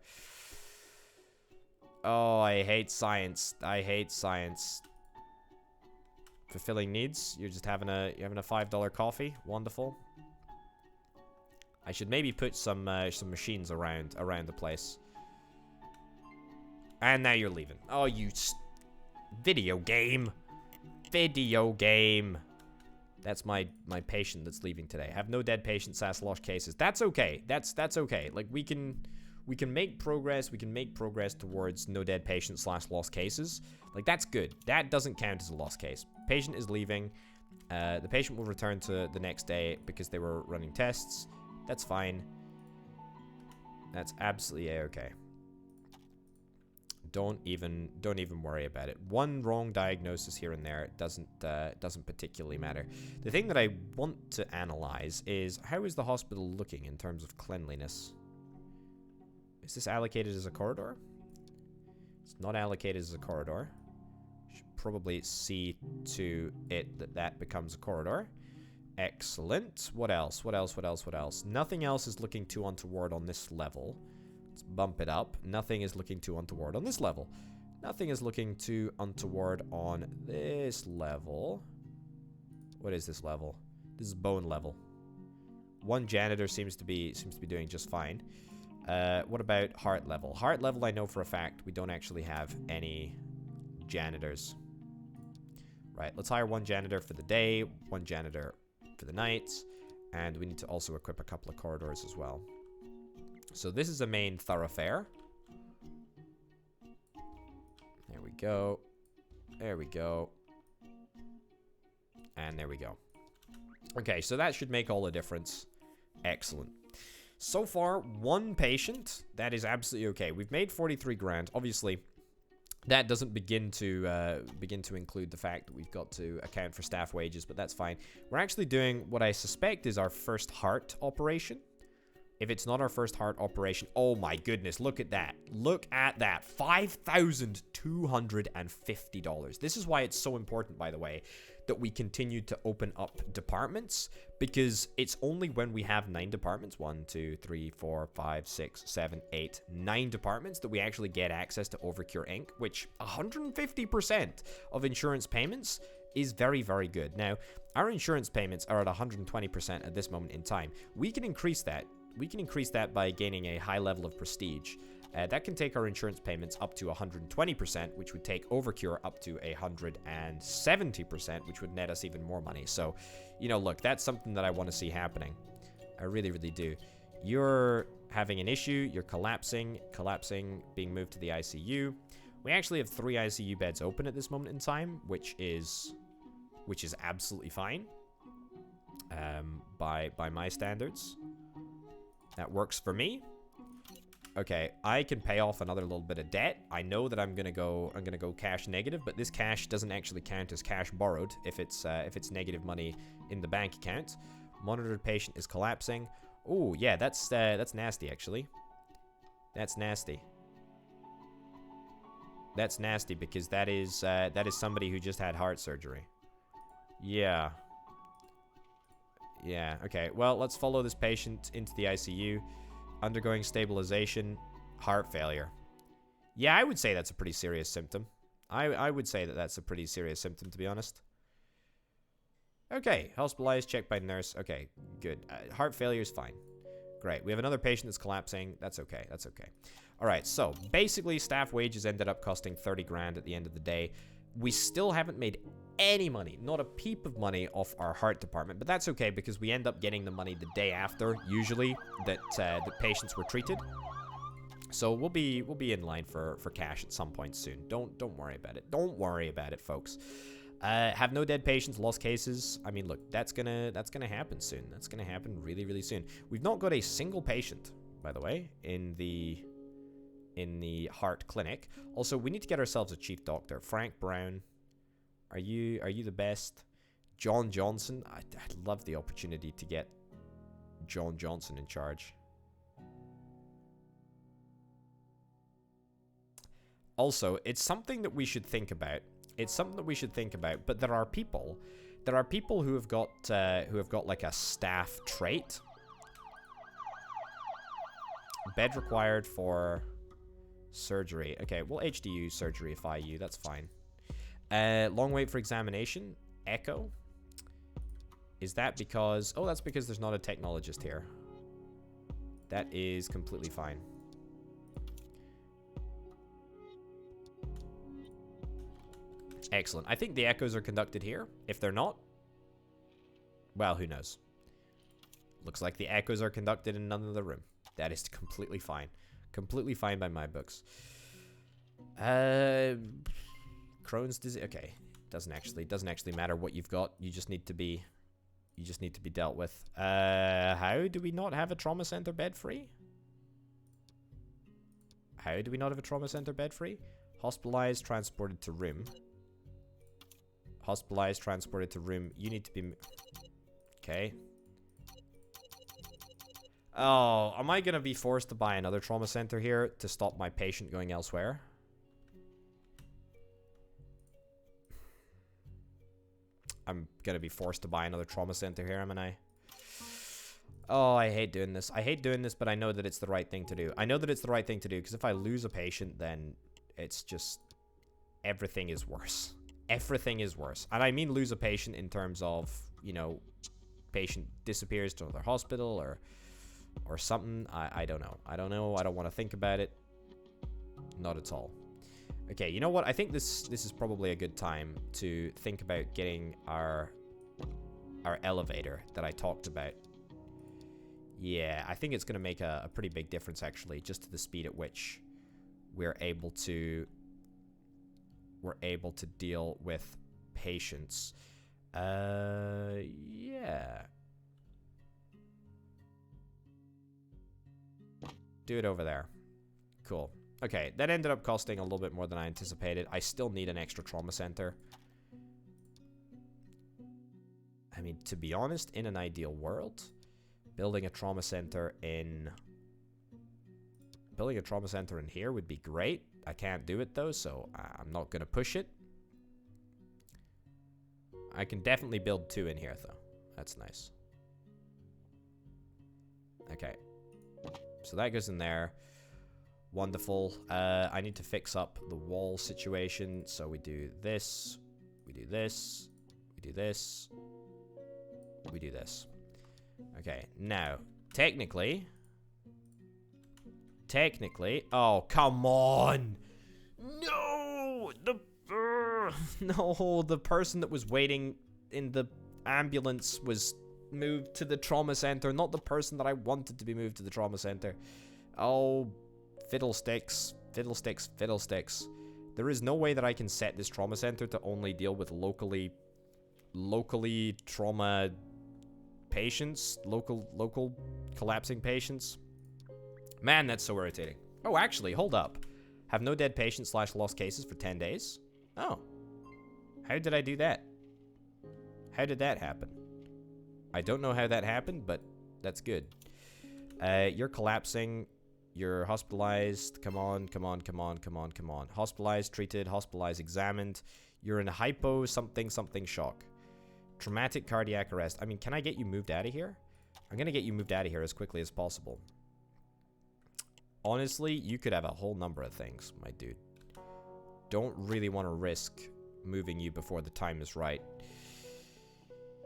Oh, I hate science. I hate science. Fulfilling needs. You're just having a $5 coffee. Wonderful. I should maybe put some machines around the place. And now you're leaving. Oh, you video game. Video game. That's my patient that's leaving today. Have no dead patients, /lost cases. That's okay. That's okay. Like we can make progress. We can make progress towards no dead patients /lost cases. Like that's good. That doesn't count as a lost case. Patient is leaving. The patient will return to the next day because they were running tests. That's fine. That's absolutely a-okay. Don't even worry about it. One wrong diagnosis here and there doesn't particularly matter. The thing that I want to analyze is how is the hospital looking in terms of cleanliness? Is this allocated as a corridor? It's not allocated as a corridor. Should probably see to it that becomes a corridor. Excellent. What else? What else? What else? What else? Nothing else is looking too untoward on this level. Let's bump it up. Nothing is looking too untoward on this level. Nothing is looking too untoward on this level. What is this level? This is bone level. One janitor seems to be doing just fine. What about heart level? Heart level, I know for a fact we don't actually have any janitors. Right, let's hire one janitor for the day, one janitor for the night, and we need to also equip a couple of corridors as well. So this is a main thoroughfare. There we go. There we go. And there we go. Okay, so that should make all the difference. Excellent. So far, one patient. That is absolutely okay. We've made 43 grand. Obviously, that doesn't begin to include the fact that we've got to account for staff wages, but that's fine. We're actually doing what I suspect is our first heart operation. If it's not our first heart operation, oh my goodness, look at that. Look at that. $5,250. This is why it's so important, by the way, that we continue to open up departments, because it's only when we have 9 departments, 1, 2, 3, 4, 5, 6, 7, 8, 9 departments, that we actually get access to Overcure Inc, which 150% of insurance payments is very, very good. Now, our insurance payments are at 120% at this moment in time. We can increase that. We can increase that by gaining a high level of prestige. That can take our insurance payments up to 120%, which would take Overcure up to 170%, which would net us even more money. So, you know, look, that's something that I want to see happening. I really, really do. You're having an issue. You're collapsing, being moved to the ICU. We actually have 3 ICU beds open at this moment in time, which is absolutely fine by my standards. That works for me. Okay, I can pay off another little bit of debt. I know that I'm gonna go cash negative, but this cash doesn't actually count as cash borrowed if it's negative money in the bank account. Monitored patient is collapsing. Oh yeah, that's nasty actually. That's nasty. That's nasty because that is somebody who just had heart surgery. Yeah. Yeah, okay. Well, let's follow this patient into the ICU. Undergoing stabilization, heart failure. Yeah, I would say that's a pretty serious symptom. I would say that that's a pretty serious symptom, to be honest. Okay, hospitalized, checked by nurse. Okay, good. Heart failure is fine. Great. We have another patient that's collapsing. That's okay. That's okay. All right, so basically staff wages ended up costing 30 grand at the end of the day. We still haven't made any money, not a peep of money off our heart department, but that's okay because we end up getting the money the day after, usually, that the patients were treated. So we'll be in line for cash at some point soon. Don't worry about it. Don't worry about it, folks. Have no dead patients, lost cases. I mean, look, that's gonna happen soon. That's gonna happen really, really soon. We've not got a single patient, by the way, in the heart clinic. Also, we need to get ourselves a chief doctor. Frank Brown. Are you the best? John Johnson. I'd love the opportunity to get John Johnson in charge. Also, it's something that we should think about. It's something that we should think about. But there are people who have got like a staff trait. Bed required for surgery. Okay, well, HDU surgery if IU. That's fine. Long wait for examination. Echo. Is that because... Oh, that's because there's not a technologist here. That is completely fine. Excellent. I think the echoes are conducted here. If they're not, well, who knows? Looks like the echoes are conducted in another room. That is completely fine. Completely fine by my books. Crohn's disease. Okay, doesn't actually matter what you've got. You just need to be dealt with. How do we not have a trauma center bed free? How do we not have a trauma center bed free? Hospitalized, transported to room. Hospitalized, transported to room. You need to be... Okay. Oh, am I gonna be forced to buy another trauma center here to stop my patient going elsewhere? I'm gonna be forced to buy another trauma center here, am I? Oh, I hate doing this. I hate doing this, but I know that it's the right thing to do. I know that it's the right thing to do, because if I lose a patient, then it's just... everything is worse. Everything is worse. And I mean lose a patient in terms of, you know, patient disappears to another hospital or something. I don't know. I don't know. I don't want to think about it. Not at all. Okay, you know what? I think this is probably a good time to think about getting our elevator that I talked about. Yeah, I think it's going to make a pretty big difference, actually, just to the speed at which we're able to deal with patients. Yeah. Do it over there. Cool. Okay, that ended up costing a little bit more than I anticipated. I still need an extra trauma center. I mean, to be honest, in an ideal world, building a trauma center in... Building a trauma center in here would be great. I can't do it, though, so I'm not going to push it. I can definitely build 2 in here, though. That's nice. Okay. So that goes in there. Wonderful. I need to fix up the wall situation. So we do this. We do this. We do this. We do this. Okay. Now, technically... Oh, come on! No! No, the person that was waiting in the ambulance was moved to the trauma center, not the person that I wanted to be moved to the trauma center. Oh, fiddlesticks. Fiddlesticks. Fiddlesticks. There is no way that I can set this trauma center to only deal with locally trauma patients, local collapsing patients. Man, that's so irritating. Oh, actually, hold up. Have no dead patients / lost cases for 10 days. Oh. How did I do that? How did that happen? I don't know how that happened, but that's good. You're collapsing. You're hospitalized. Come on, come on, come on, come on, come on. Hospitalized, treated, hospitalized, examined. You're in hypo something shock. Traumatic cardiac arrest. I mean, can I get you moved out of here? I'm going to get you moved out of here as quickly as possible. Honestly, you could have a whole number of things, my dude. Don't really want to risk moving you before the time is right.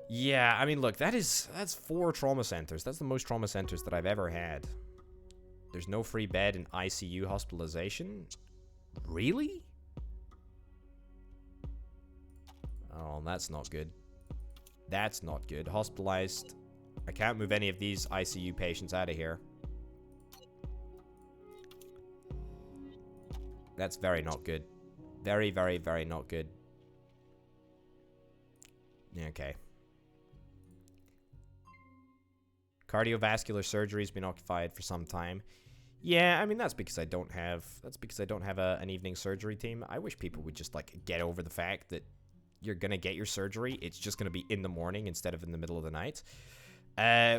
Yeah, I mean, look, that's 4 trauma centers. That's the most trauma centers that I've ever had. There's no free bed in ICU hospitalization? Really? Oh, that's not good. That's not good. Hospitalized. I can't move any of these ICU patients out of here. That's very not good. Very, very, very not good. Okay. Cardiovascular surgery's been occupied for some time. Yeah, I mean, that's because I don't have an evening surgery team. I wish people would just, like, get over the fact that you're gonna get your surgery. It's just gonna be in the morning instead of in the middle of the night.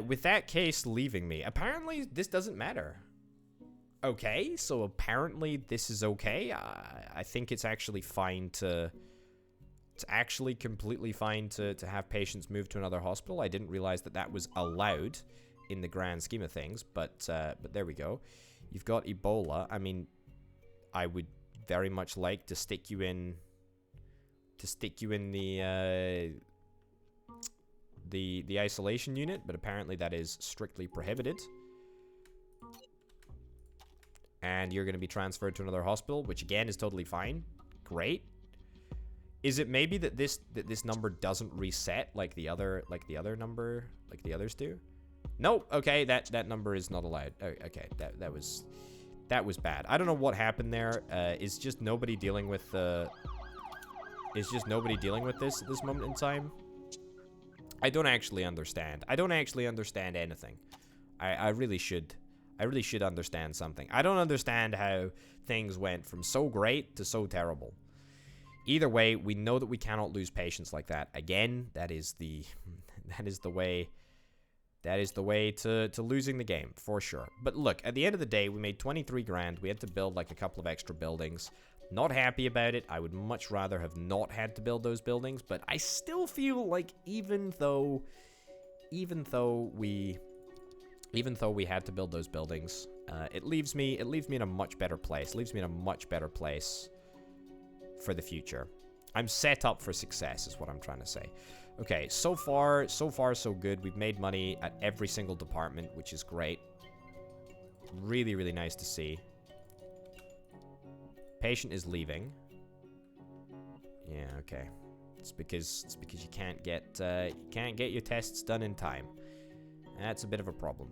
With that case leaving me, apparently this doesn't matter. Okay, so apparently this is okay. I think it's actually fine to... It's actually completely fine to have patients move to another hospital. I didn't realize that that was allowed in the grand scheme of things, but there we go. You've got Ebola. I mean, I would very much like to stick you in... the isolation unit, but apparently that is strictly prohibited. And you're going to be transferred to another hospital, which again is totally fine. Great. Is it maybe that this number doesn't reset like the other number, like the others do? Nope. Okay, that number is not allowed. Oh, okay, that was bad. I don't know what happened there. Is just nobody dealing with the... Is just nobody dealing with this at this moment in time? I don't actually understand. I don't actually understand anything. I really should. I really should understand something. I don't understand how things went from so great to so terrible. Either way, we know that we cannot lose patients like that. Again, that is the way to losing the game, for sure. But look, at the end of the day, we made 23 grand. We had to build like a couple of extra buildings. Not happy about it. I would much rather have not had to build those buildings, but I still feel like even though we had to build those buildings, it leaves me in a much better place. It leaves me in a much better place for the future. I'm set up for success is what I'm trying to say. Okay, so far so good. We've made money at every single department, which is great. Really, really nice to see. Patient is leaving. Yeah, okay. It's because you can't get your tests done in time. That's a bit of a problem.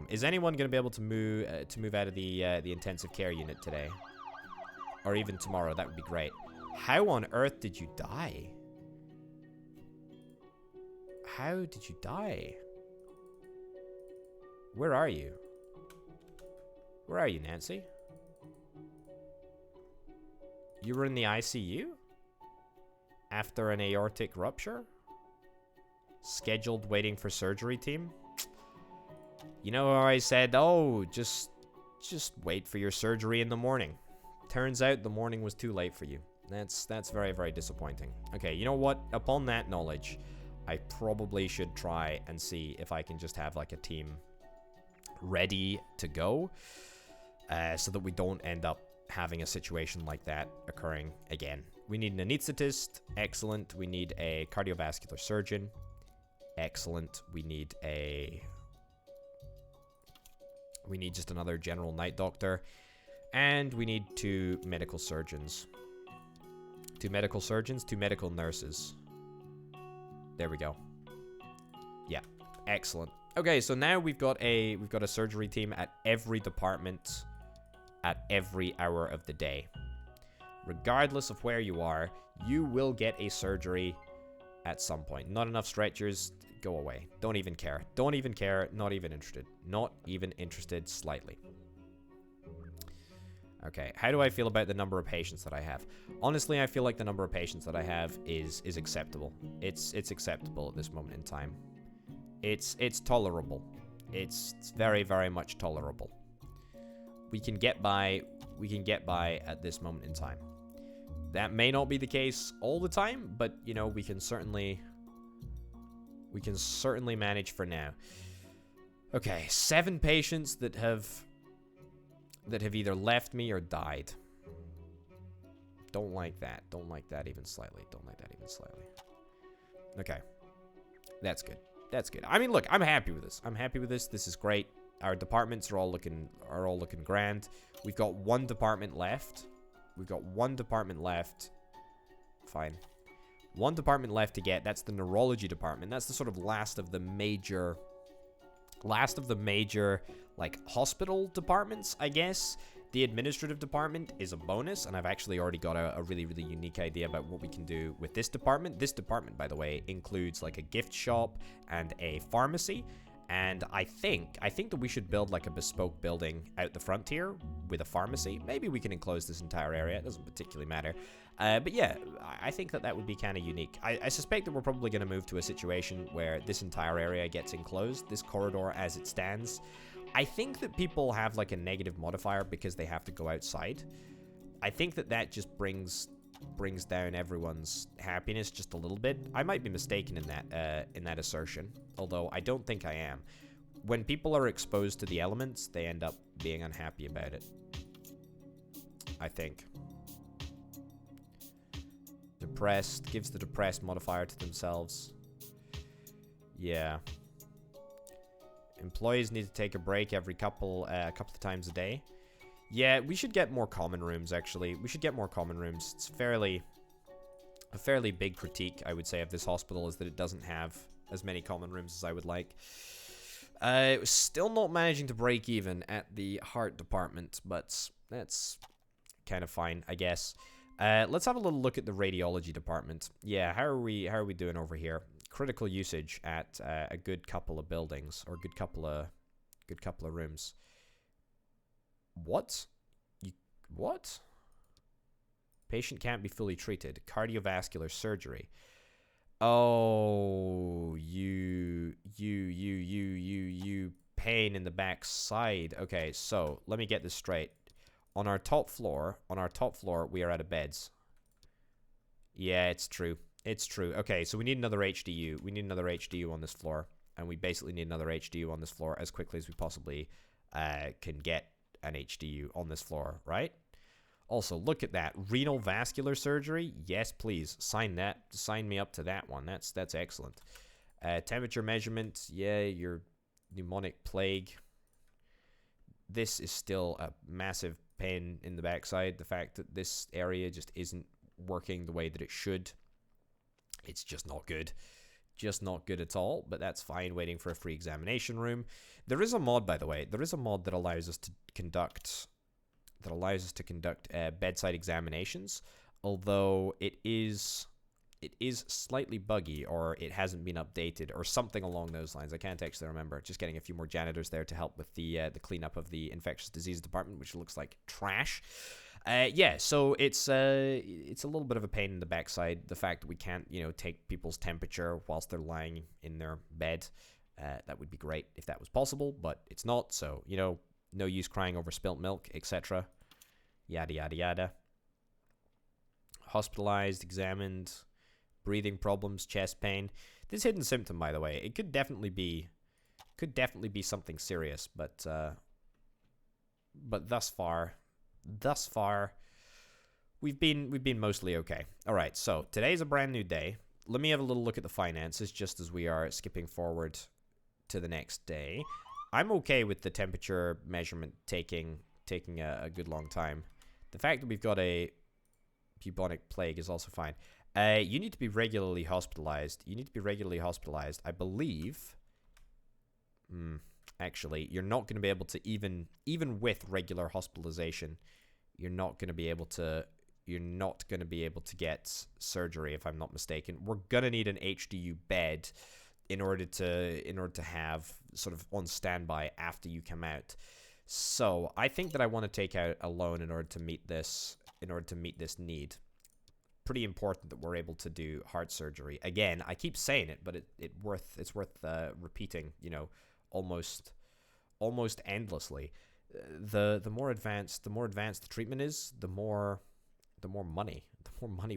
Is anyone going to be able to move out of the intensive care unit today? Or even tomorrow? That would be great. How on earth did you die? How did you die? Where are you? Where are you, Nancy? You were in the ICU? After an aortic rupture? Scheduled waiting for surgery team? You know how I said, oh, just wait for your surgery in the morning. Turns out the morning was too late for you. That's very, very disappointing. Okay, you know what? Upon that knowledge, I probably should try and see if I can just have like a team ready to go, so that we don't end up having a situation like that occurring again. We need an anesthetist. Excellent. We need a cardiovascular surgeon. Excellent. We need just another general night doctor. And we need 2 medical surgeons. 2 medical surgeons, 2 medical nurses. There we go. Yeah, excellent. Okay, so now we've got a surgery team at every department at every hour of the day. Regardless of where you are, you will get a surgery at some point. Not enough stretchers, go away. Don't even care. Don't even care. Not even interested. Not even interested slightly. Okay, how do I feel about the number of patients that I have? Honestly, I feel like the number of patients that I have is acceptable. It's acceptable at this moment in time. It's tolerable. It's very, very much tolerable. We can get by at this moment in time. That may not be the case all the time, but you know, we can certainly manage for now. Okay, 7 patients that have either left me or died. Don't like that. Don't like that even slightly. Don't like that even slightly. Okay. That's good. That's good. I mean, look, I'm happy with this. I'm happy with this. This is great. Our departments are all looking grand. We've got 1 department left. We've got 1 department left. Fine. 1 department left to get. That's the neurology department. That's the sort of last of the major like hospital departments, I guess. The administrative department is a bonus, and I've actually already got a really, really unique idea about what we can do with this department. This department, by the way, includes like a gift shop and a pharmacy. And I think that we should build like a bespoke building out the front here with a pharmacy. Maybe we can enclose this entire area. It doesn't particularly matter. But yeah, I think that would be kind of unique. I suspect that we're probably going to move to a situation where this entire area gets enclosed, this corridor as it stands. I think that people have like a negative modifier because they have to go outside. I think that just brings down everyone's happiness just a little bit. I might be mistaken in that assertion, although I don't think I am. When people are exposed to the elements, they end up being unhappy about it. I think. Depressed gives the depressed modifier to themselves. Yeah. Employees need to take a break every couple of times a day. Yeah, we should get more common rooms, actually. We should get more common rooms. It's a fairly big critique, I would say, of this hospital is that it doesn't have as many common rooms as I would like. Still not managing to break even at the heart department, but that's kind of fine, I guess. Let's have a little look at the radiology department. Yeah, how are we doing over here? Critical usage at a good couple of buildings, or good couple of rooms. What? What? Patient can't be fully treated. Cardiovascular surgery. Oh, you pain in the backside. Okay, so let me get this straight. On our top floor, we are out of beds. Yeah, it's true. It's true. Okay, so we need another HDU. We need another HDU on this floor, and we basically need another HDU on this floor as quickly as we possibly can get an HDU on this floor, right? Also, look at that. Renal vascular surgery? Yes, please. Sign that. Sign me up to that one. That's excellent. Temperature measurement. Yeah, your pneumonic plague. This is still a massive pain in the backside. The fact that this area just isn't working the way that it should. It's just not good. Just not good at all, but that's fine. Waiting for a free examination room. There is a mod, by the way. There is a mod that allows us to conduct bedside examinations, although it is it is slightly buggy, or it hasn't been updated, or something along those lines. I can't actually remember. Just getting a few more janitors there to help with the cleanup of the infectious disease department, which looks like trash. Yeah, so it's a little bit of a pain in the backside. The fact that we can't, take people's temperature whilst they're lying in their bed. That would be great if that was possible, but it's not. So, no use crying over spilt milk, etc. Yada, yada, yada. Hospitalized, examined, breathing problems, chest pain. This hidden symptom, by the way, it could definitely be something serious, but thus far, we've been mostly okay. All right, so today's a brand new day. Let me have a little look at the finances just as we are skipping forward to the next day. I'm okay with the temperature measurement taking a good long time. The fact that we've got a bubonic plague is also fine. You need to be regularly hospitalized. I believe. Actually, you're not going to be able to even with regular hospitalization, you're not going to be able to get surgery, if I'm not mistaken. We're going to need an HDU bed in order to have sort of on standby after you come out. So I think that I want to take out a loan in order to meet this need. Pretty important that we're able to do heart surgery. Again, I keep saying it, but it's worth repeating, almost endlessly. The more advanced the treatment is, the more money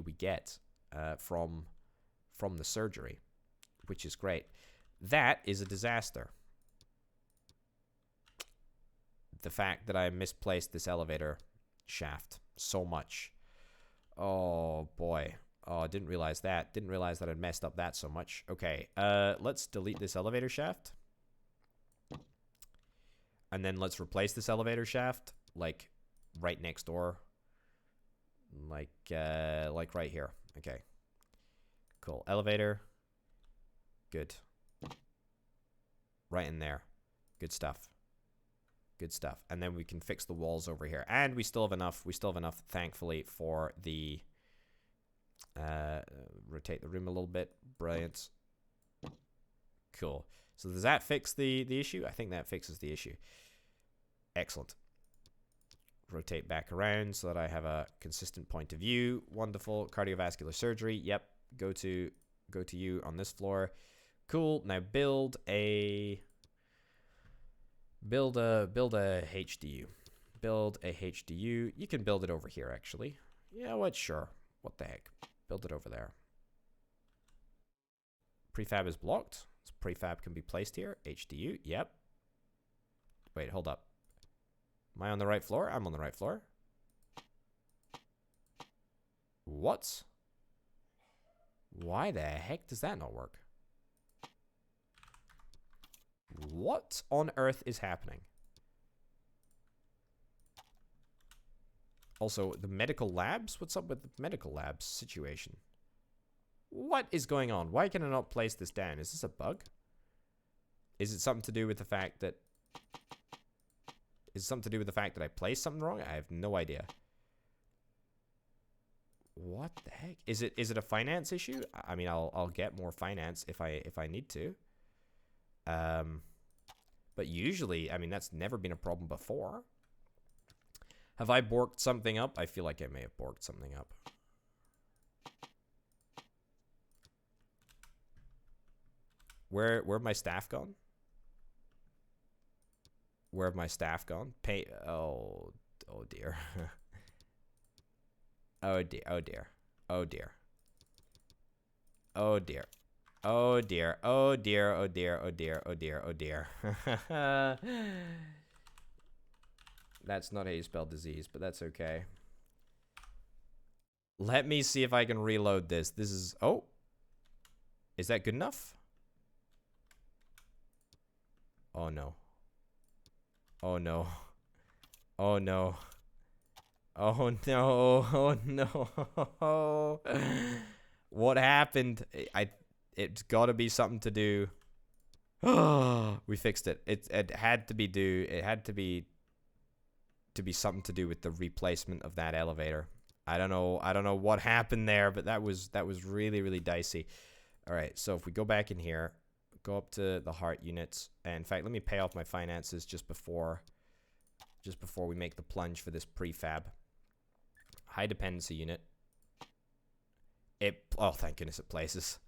we get from the surgery, which is great. That is a disaster. The fact that I misplaced this elevator shaft so much. Oh boy. Oh, I didn't realize that. Didn't realize that I'd messed up that so much. Okay, let's delete this elevator shaft. And then let's replace this elevator shaft, like, right next door. Like right here. Okay. Cool. Elevator. Good. Right in there. Good stuff. Good stuff. And then we can fix the walls over here. And we still have enough, thankfully, for the... rotate the room a little bit. Brilliant. Cool. So does that fix the issue? I think that fixes the issue. Excellent. Rotate back around so that I have a consistent point of view. Wonderful. Cardiovascular surgery. Yep. Go to you on this floor. Cool. Now build a HDU. Build a HDU. You can build it over here, actually. Yeah, what? Sure. What the heck? Build it over there. Prefab is blocked. So prefab can be placed here. HDU. Yep. Wait, hold up. Am I on the right floor? I'm on the right floor. What? Why the heck does that not work? What on earth is happening? Also, the medical labs? What's up with the medical labs situation? What is going on? Why can I not place this down? Is this a bug? Is it something to do with the fact that... I placed something wrong? I have no idea. What the heck? Is it a finance issue? I mean, I'll get more finance if I need to. But usually, I mean, that's never been a problem before. Have I borked something up? I feel like I may have borked something up. Where have my staff gone? Where have my staff gone? Oh dear. Oh dear. Oh dear. Oh dear. Oh dear. Oh dear. Oh dear. Oh dear. Oh dear. Oh dear. Oh dear. That's not how you spell disease, but that's okay. Let me see if I can reload this. This is... Oh. Is that good enough? Oh no. Oh no. Oh no. Oh no. Oh no. What happened? It's got to be something to do. We fixed it. It had to be something to do with the replacement of that elevator. I don't know what happened there, but that was really, really dicey. All right, so if we go back in here, go up to the heart units, and in fact, let me pay off my finances just before we make the plunge for this prefab. High dependency unit. Oh, thank goodness it places.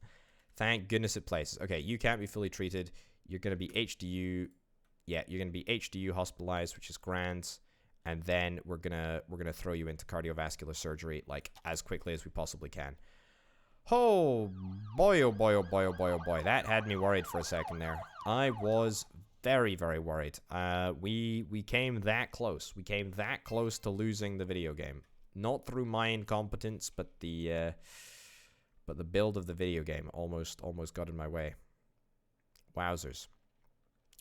Thank goodness it places. Okay, you can't be fully treated. You're going to be HDU. Yeah, you're going to be HDU hospitalized, which is grand. And then we're gonna throw you into cardiovascular surgery like as quickly as we possibly can. Oh boy, oh boy, oh boy, oh boy, oh boy. That had me worried for a second there. I was very, very worried. We came that close. We came that close to losing the video game. Not through my incompetence, but the build of the video game almost got in my way. Wowzers.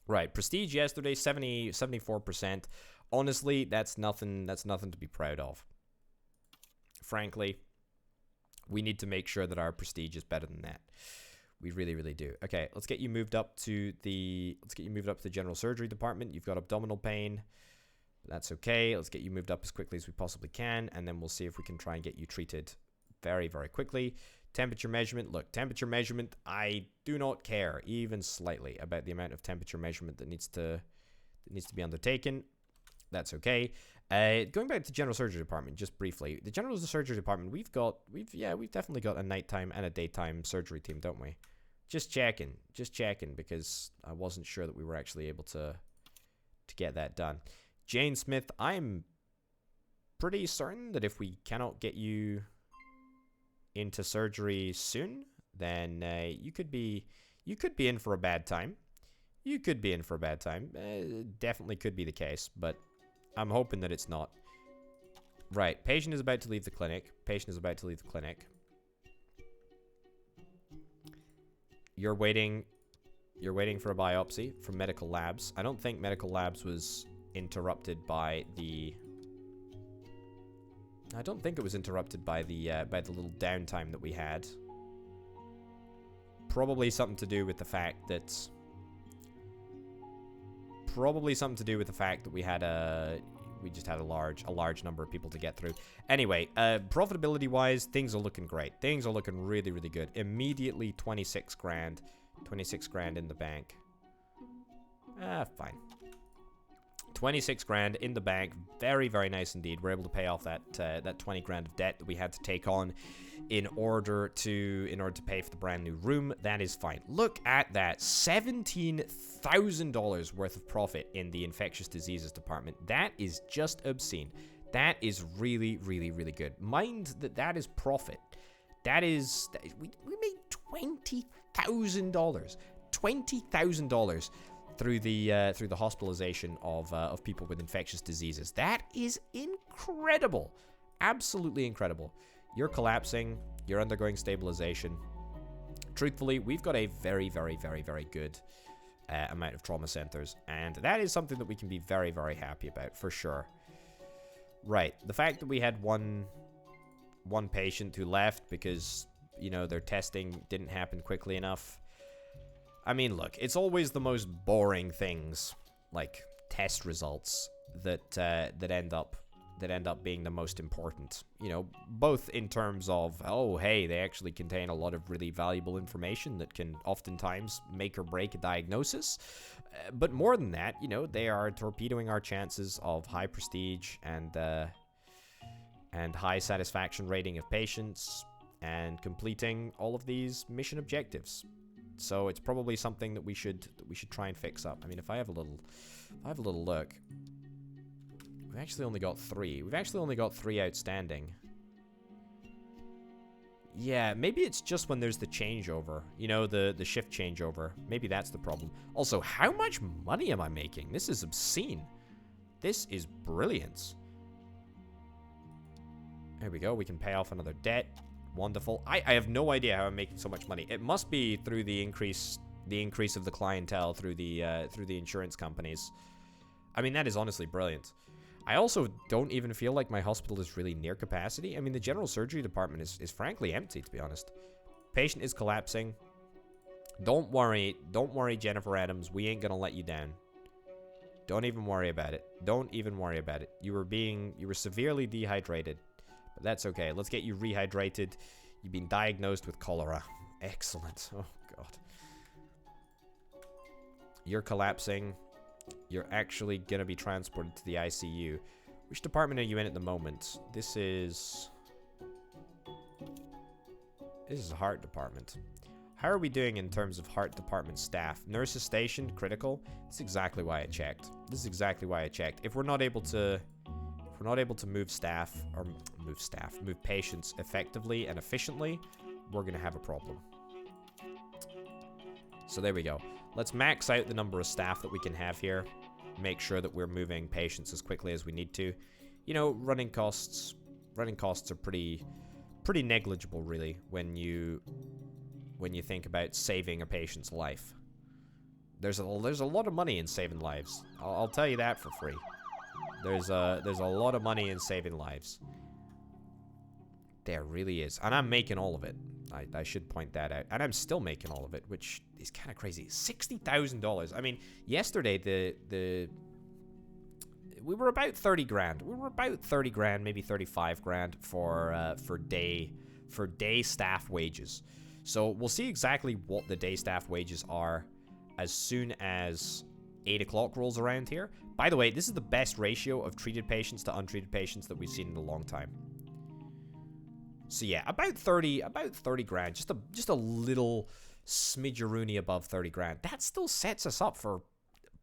Right, prestige yesterday, 74%. Honestly, that's nothing to be proud of. Frankly, we need to make sure that our prestige is better than that. We really, really do. Okay, let's get you moved up to the general surgery department. You've got abdominal pain. That's okay. Let's get you moved up as quickly as we possibly can, and then we'll see if we can try and get you treated very, very quickly. Temperature measurement. Look, temperature measurement, I do not care even slightly about the amount of temperature measurement that needs to be undertaken. That's okay. Going back to the general surgery department, just briefly. The general surgery department, we've definitely got a nighttime and a daytime surgery team, don't we? Just checking, because I wasn't sure that we were actually able to get that done. Jane Smith, I'm pretty certain that if we cannot get you into surgery soon, then you could be in for a bad time. You could be in for a bad time. Definitely could be the case, but I'm hoping that it's not. Right, patient is about to leave the clinic. You're waiting for a biopsy from medical labs. I don't think medical labs was interrupted by the... I don't think it was interrupted by the little downtime that we had. Probably something to do with the fact that... we just had a large number of people to get through. Anyway, profitability wise, things are looking great. Things are looking really, really good. Immediately 26 grand. 26 grand in the bank. Fine. 26 grand in the bank. Very, very nice indeed. We're able to pay off that 20 grand of debt that we had to take on in order to pay for the brand new room. That is fine. Look at that. $17,000 worth of profit in the infectious diseases department. That is just obscene. That is really, really, really good. Mind that is profit. We made $20,000. $20,000 through the hospitalization of people with infectious diseases. That is incredible. Absolutely incredible. You're collapsing. You're undergoing stabilization. Truthfully, we've got a very, very, very, very good amount of trauma centers, and that is something that we can be very, very happy about, for sure. Right. The fact that we had one patient who left because, you know, their testing didn't happen quickly enough. I mean, look, it's always the most boring things, like test results, that end up being the most important. You know, both in terms of, oh, hey, they actually contain a lot of really valuable information that can oftentimes make or break a diagnosis. But more than that, you know, they are torpedoing our chances of high prestige and high satisfaction rating of patients and completing all of these mission objectives. So it's probably something that we should try and fix up. I mean, if I have a little look, we've actually only got 3. We've actually only got 3 outstanding. Yeah, maybe it's just when there's the changeover. You know, the shift changeover. Maybe that's the problem. Also, how much money am I making? This is obscene. This is brilliant. There we go. We can pay off another debt. Wonderful. I have no idea how I'm making so much money. It must be through the increase of the clientele through the insurance companies. I mean, that is honestly brilliant. I also don't even feel like my hospital is really near capacity. I mean, the general surgery department is frankly empty, to be honest. Patient is collapsing. Don't worry, Jennifer Adams. We ain't gonna let you down. Don't even worry about it. Don't even worry about it. You were severely dehydrated. But that's okay. Let's get you rehydrated. You've been diagnosed with cholera. Excellent. Oh, God. You're collapsing. You're actually going to be transported to the ICU. Which department are you in at the moment? This is the heart department. How are we doing in terms of heart department staff? Nurses stationed, critical. That's exactly why I checked. This is exactly why I checked. If we're not able to move patients effectively and efficiently, we're gonna have a problem. So there we go. Let's max out the number of staff that we can have here. Make sure that we're moving patients as quickly as we need to. You know, running costs are pretty negligible, really, when you think about saving a patient's life. There's a lot of money in saving lives. I'll tell you that for free. There's a lot of money in saving lives. There really is, and I'm making all of it. I should point that out, and I'm still making all of it, which is kind of crazy. $60,000. I mean, yesterday we were about 30 grand. We were about 30 grand, maybe 35 grand for day staff wages. So we'll see exactly what the day staff wages are as soon as 8 o'clock rolls around here. By the way, this is the best ratio of treated patients to untreated patients that we've seen in a long time. So yeah, about 30 grand, just a little smidgeroony above 30 grand. That still sets us up for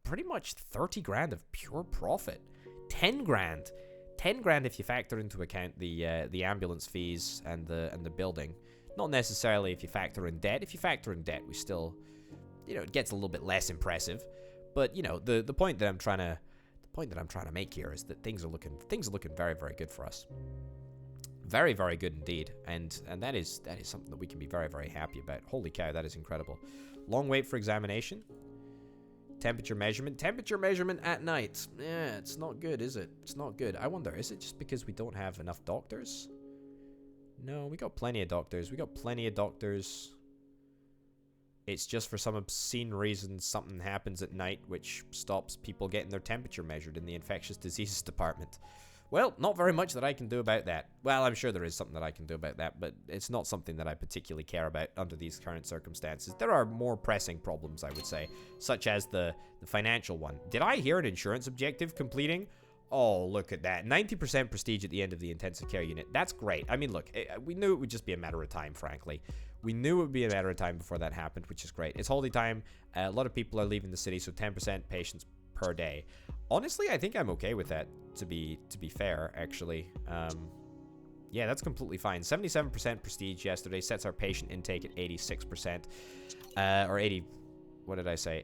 pretty much 30 grand of pure profit. 10 grand. 10 grand if you factor into account the ambulance fees and the building. Not necessarily if you factor in debt. If you factor in debt, we still, you know, it gets a little bit less impressive. But you know, the point that I'm trying to make here is that things are looking very, very good for us. Very, very good indeed. And that is something that we can be very, very happy about. Holy cow, that is incredible. Long wait for examination. Temperature measurement at night. Yeah, it's not good, is it? It's not good. I wonder, is it just because we don't have enough doctors? No, we got plenty of doctors. It's just for some obscene reason something happens at night which stops people getting their temperature measured in the infectious diseases department. Well, not very much that I can do about that. Well, I'm sure there is something that I can do about that, but it's not something that I particularly care about under these current circumstances. There are more pressing problems, I would say, such as the financial one. Did I hear an insurance objective completing? Oh, look at that. 90% prestige at the end of the intensive care unit. That's great. I mean, look, we knew it would just be a matter of time, frankly. We knew it would be a matter of time before that happened, which is great. It's holiday time. A lot of people are leaving the city, so 10% patients per day. Honestly, I think I'm okay with that, to be fair, actually. Yeah, that's completely fine. 77% prestige yesterday sets our patient intake at 86%. Or 80... What did I say?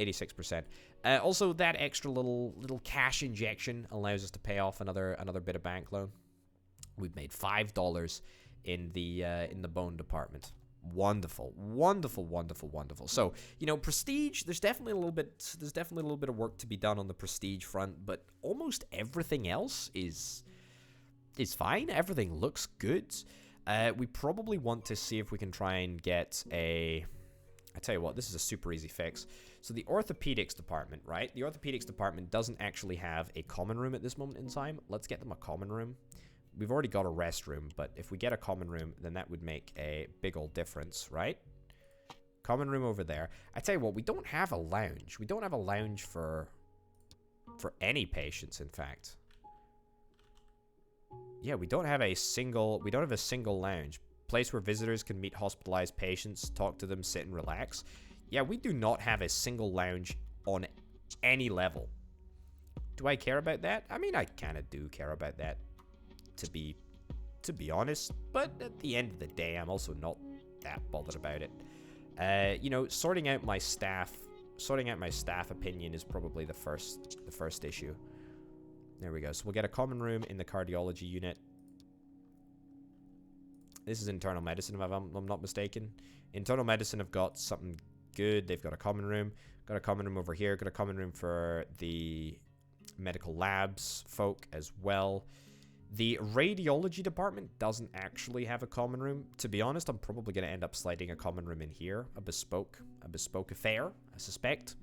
86%. Also, that extra little cash injection allows us to pay off another bit of bank loan. We've made $5 in the bone department. Wonderful. So, you know, prestige, there's definitely a little bit of work to be done on the prestige front, but almost everything else is fine. Everything looks good. We probably want to see if we can try and get I tell you what, this is a super easy fix. So the orthopedics department, right? The orthopedics department doesn't actually have a common room at this moment in time. Let's get them a common room. We've already got a restroom, but if we get a common room, then that would make a big old difference, right? Common room over there. I tell you what, we don't have a lounge. We don't have a lounge for any patients, in fact. Yeah, we don't have a single lounge. Place where visitors can meet hospitalized patients, talk to them, sit and relax. Yeah, we do not have a single lounge on any level. Do I care about that? I mean, I kind of do care about that, to be honest. But at the end of the day, I'm also not that bothered about it. You know, sorting out my staff opinion is probably the first issue. There we go. So we'll get a common room in the cardiology unit. This is internal medicine, if I'm not mistaken. Internal medicine have got something good. They've got a common room. Got a common room over here. Got a common room for the medical labs folk as well. The radiology department doesn't actually have a common room. To be honest, I'm probably going to end up sliding a common room in here. A bespoke affair, I suspect.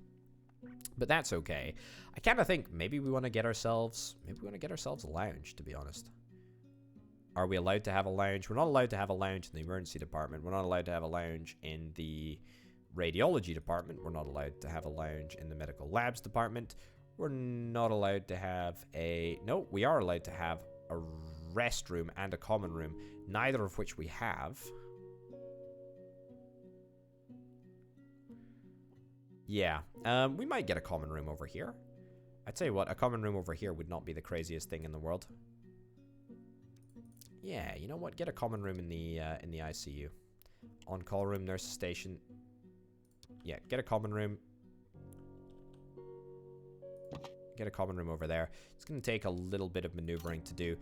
But that's okay. I kind of think maybe we want to get ourselves a lounge, to be honest. Are we allowed to have a lounge? We're not allowed to have a lounge in the emergency department. We're not allowed to have a lounge in the radiology department. We're not allowed to have a lounge in the medical labs department. We're not allowed to have a... No, we are allowed to have a restroom and a common room, neither of which we have. Yeah, we might get a common room over here. I tell you what, a common room over here would not be the craziest thing in the world. Yeah, you know what? Get a common room in the ICU. On-call room, nurse station. Yeah, get a common room. Get a common room over there. It's going to take a little bit of maneuvering to do.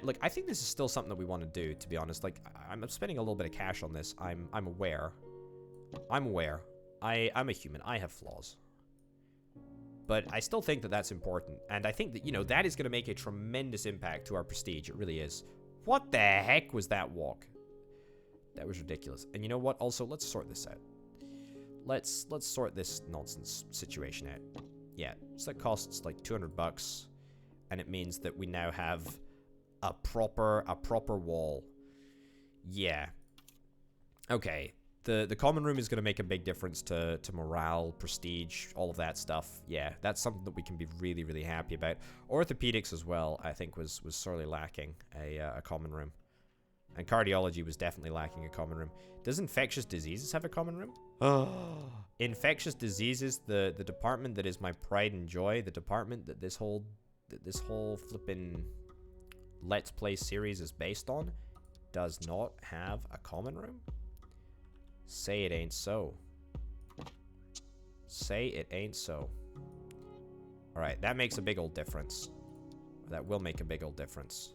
Look, I think this is still something that we want to do, to be honest. Like, I'm spending a little bit of cash on this. I'm aware. I'm aware. I'm a human. I have flaws. But I still think that that's important. And I think that, you know, that is going to make a tremendous impact to our prestige. It really is. What the heck was that walk? That was ridiculous. And you know what? Also, let's sort this out. Let's sort this nonsense situation out. Yeah, so that costs like $200, and it means that we now have a proper wall. Yeah. Okay. The common room is going to make a big difference to morale, prestige, all of that stuff. Yeah, that's something that we can be really, really happy about. Orthopedics as well, I think, was sorely lacking a common room. And cardiology was definitely lacking a common room. Does infectious diseases have a common room? Oh. Infectious diseases, the department that is my pride and joy, the department that this whole flippin' Let's Play series is based on, does not have a common room? Say it ain't so. Say it ain't so. Alright, that makes a big old difference. That will make a big old difference.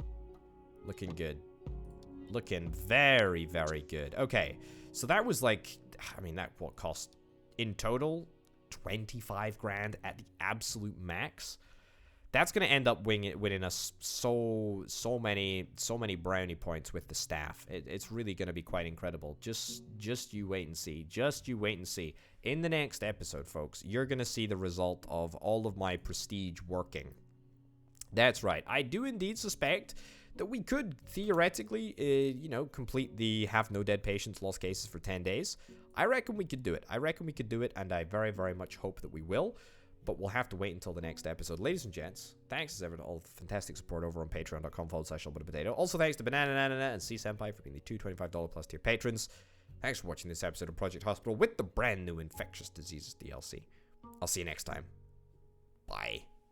Looking good. Looking very, very good. Okay, so that was like, I mean, that what cost in total 25 grand at the absolute max. That's gonna end up winning us so many brownie points with the staff. It's really gonna be quite incredible. Just you wait and see. Just you wait and see. In the next episode, folks, you're gonna see the result of all of my prestige working. That's right. I do indeed suspect that we could theoretically, you know, complete the have no dead patients, lost cases for 10 days. I reckon we could do it. I reckon we could do it, and I very, very much hope that we will. But we'll have to wait until the next episode. Ladies and gents, thanks as ever to all the fantastic support over on patreon.com/potato. Also thanks to Banana and C Senpai for being the $225 plus tier patrons. Thanks for watching this episode of Project Hospital with the brand new Infectious Diseases DLC. I'll see you next time. Bye.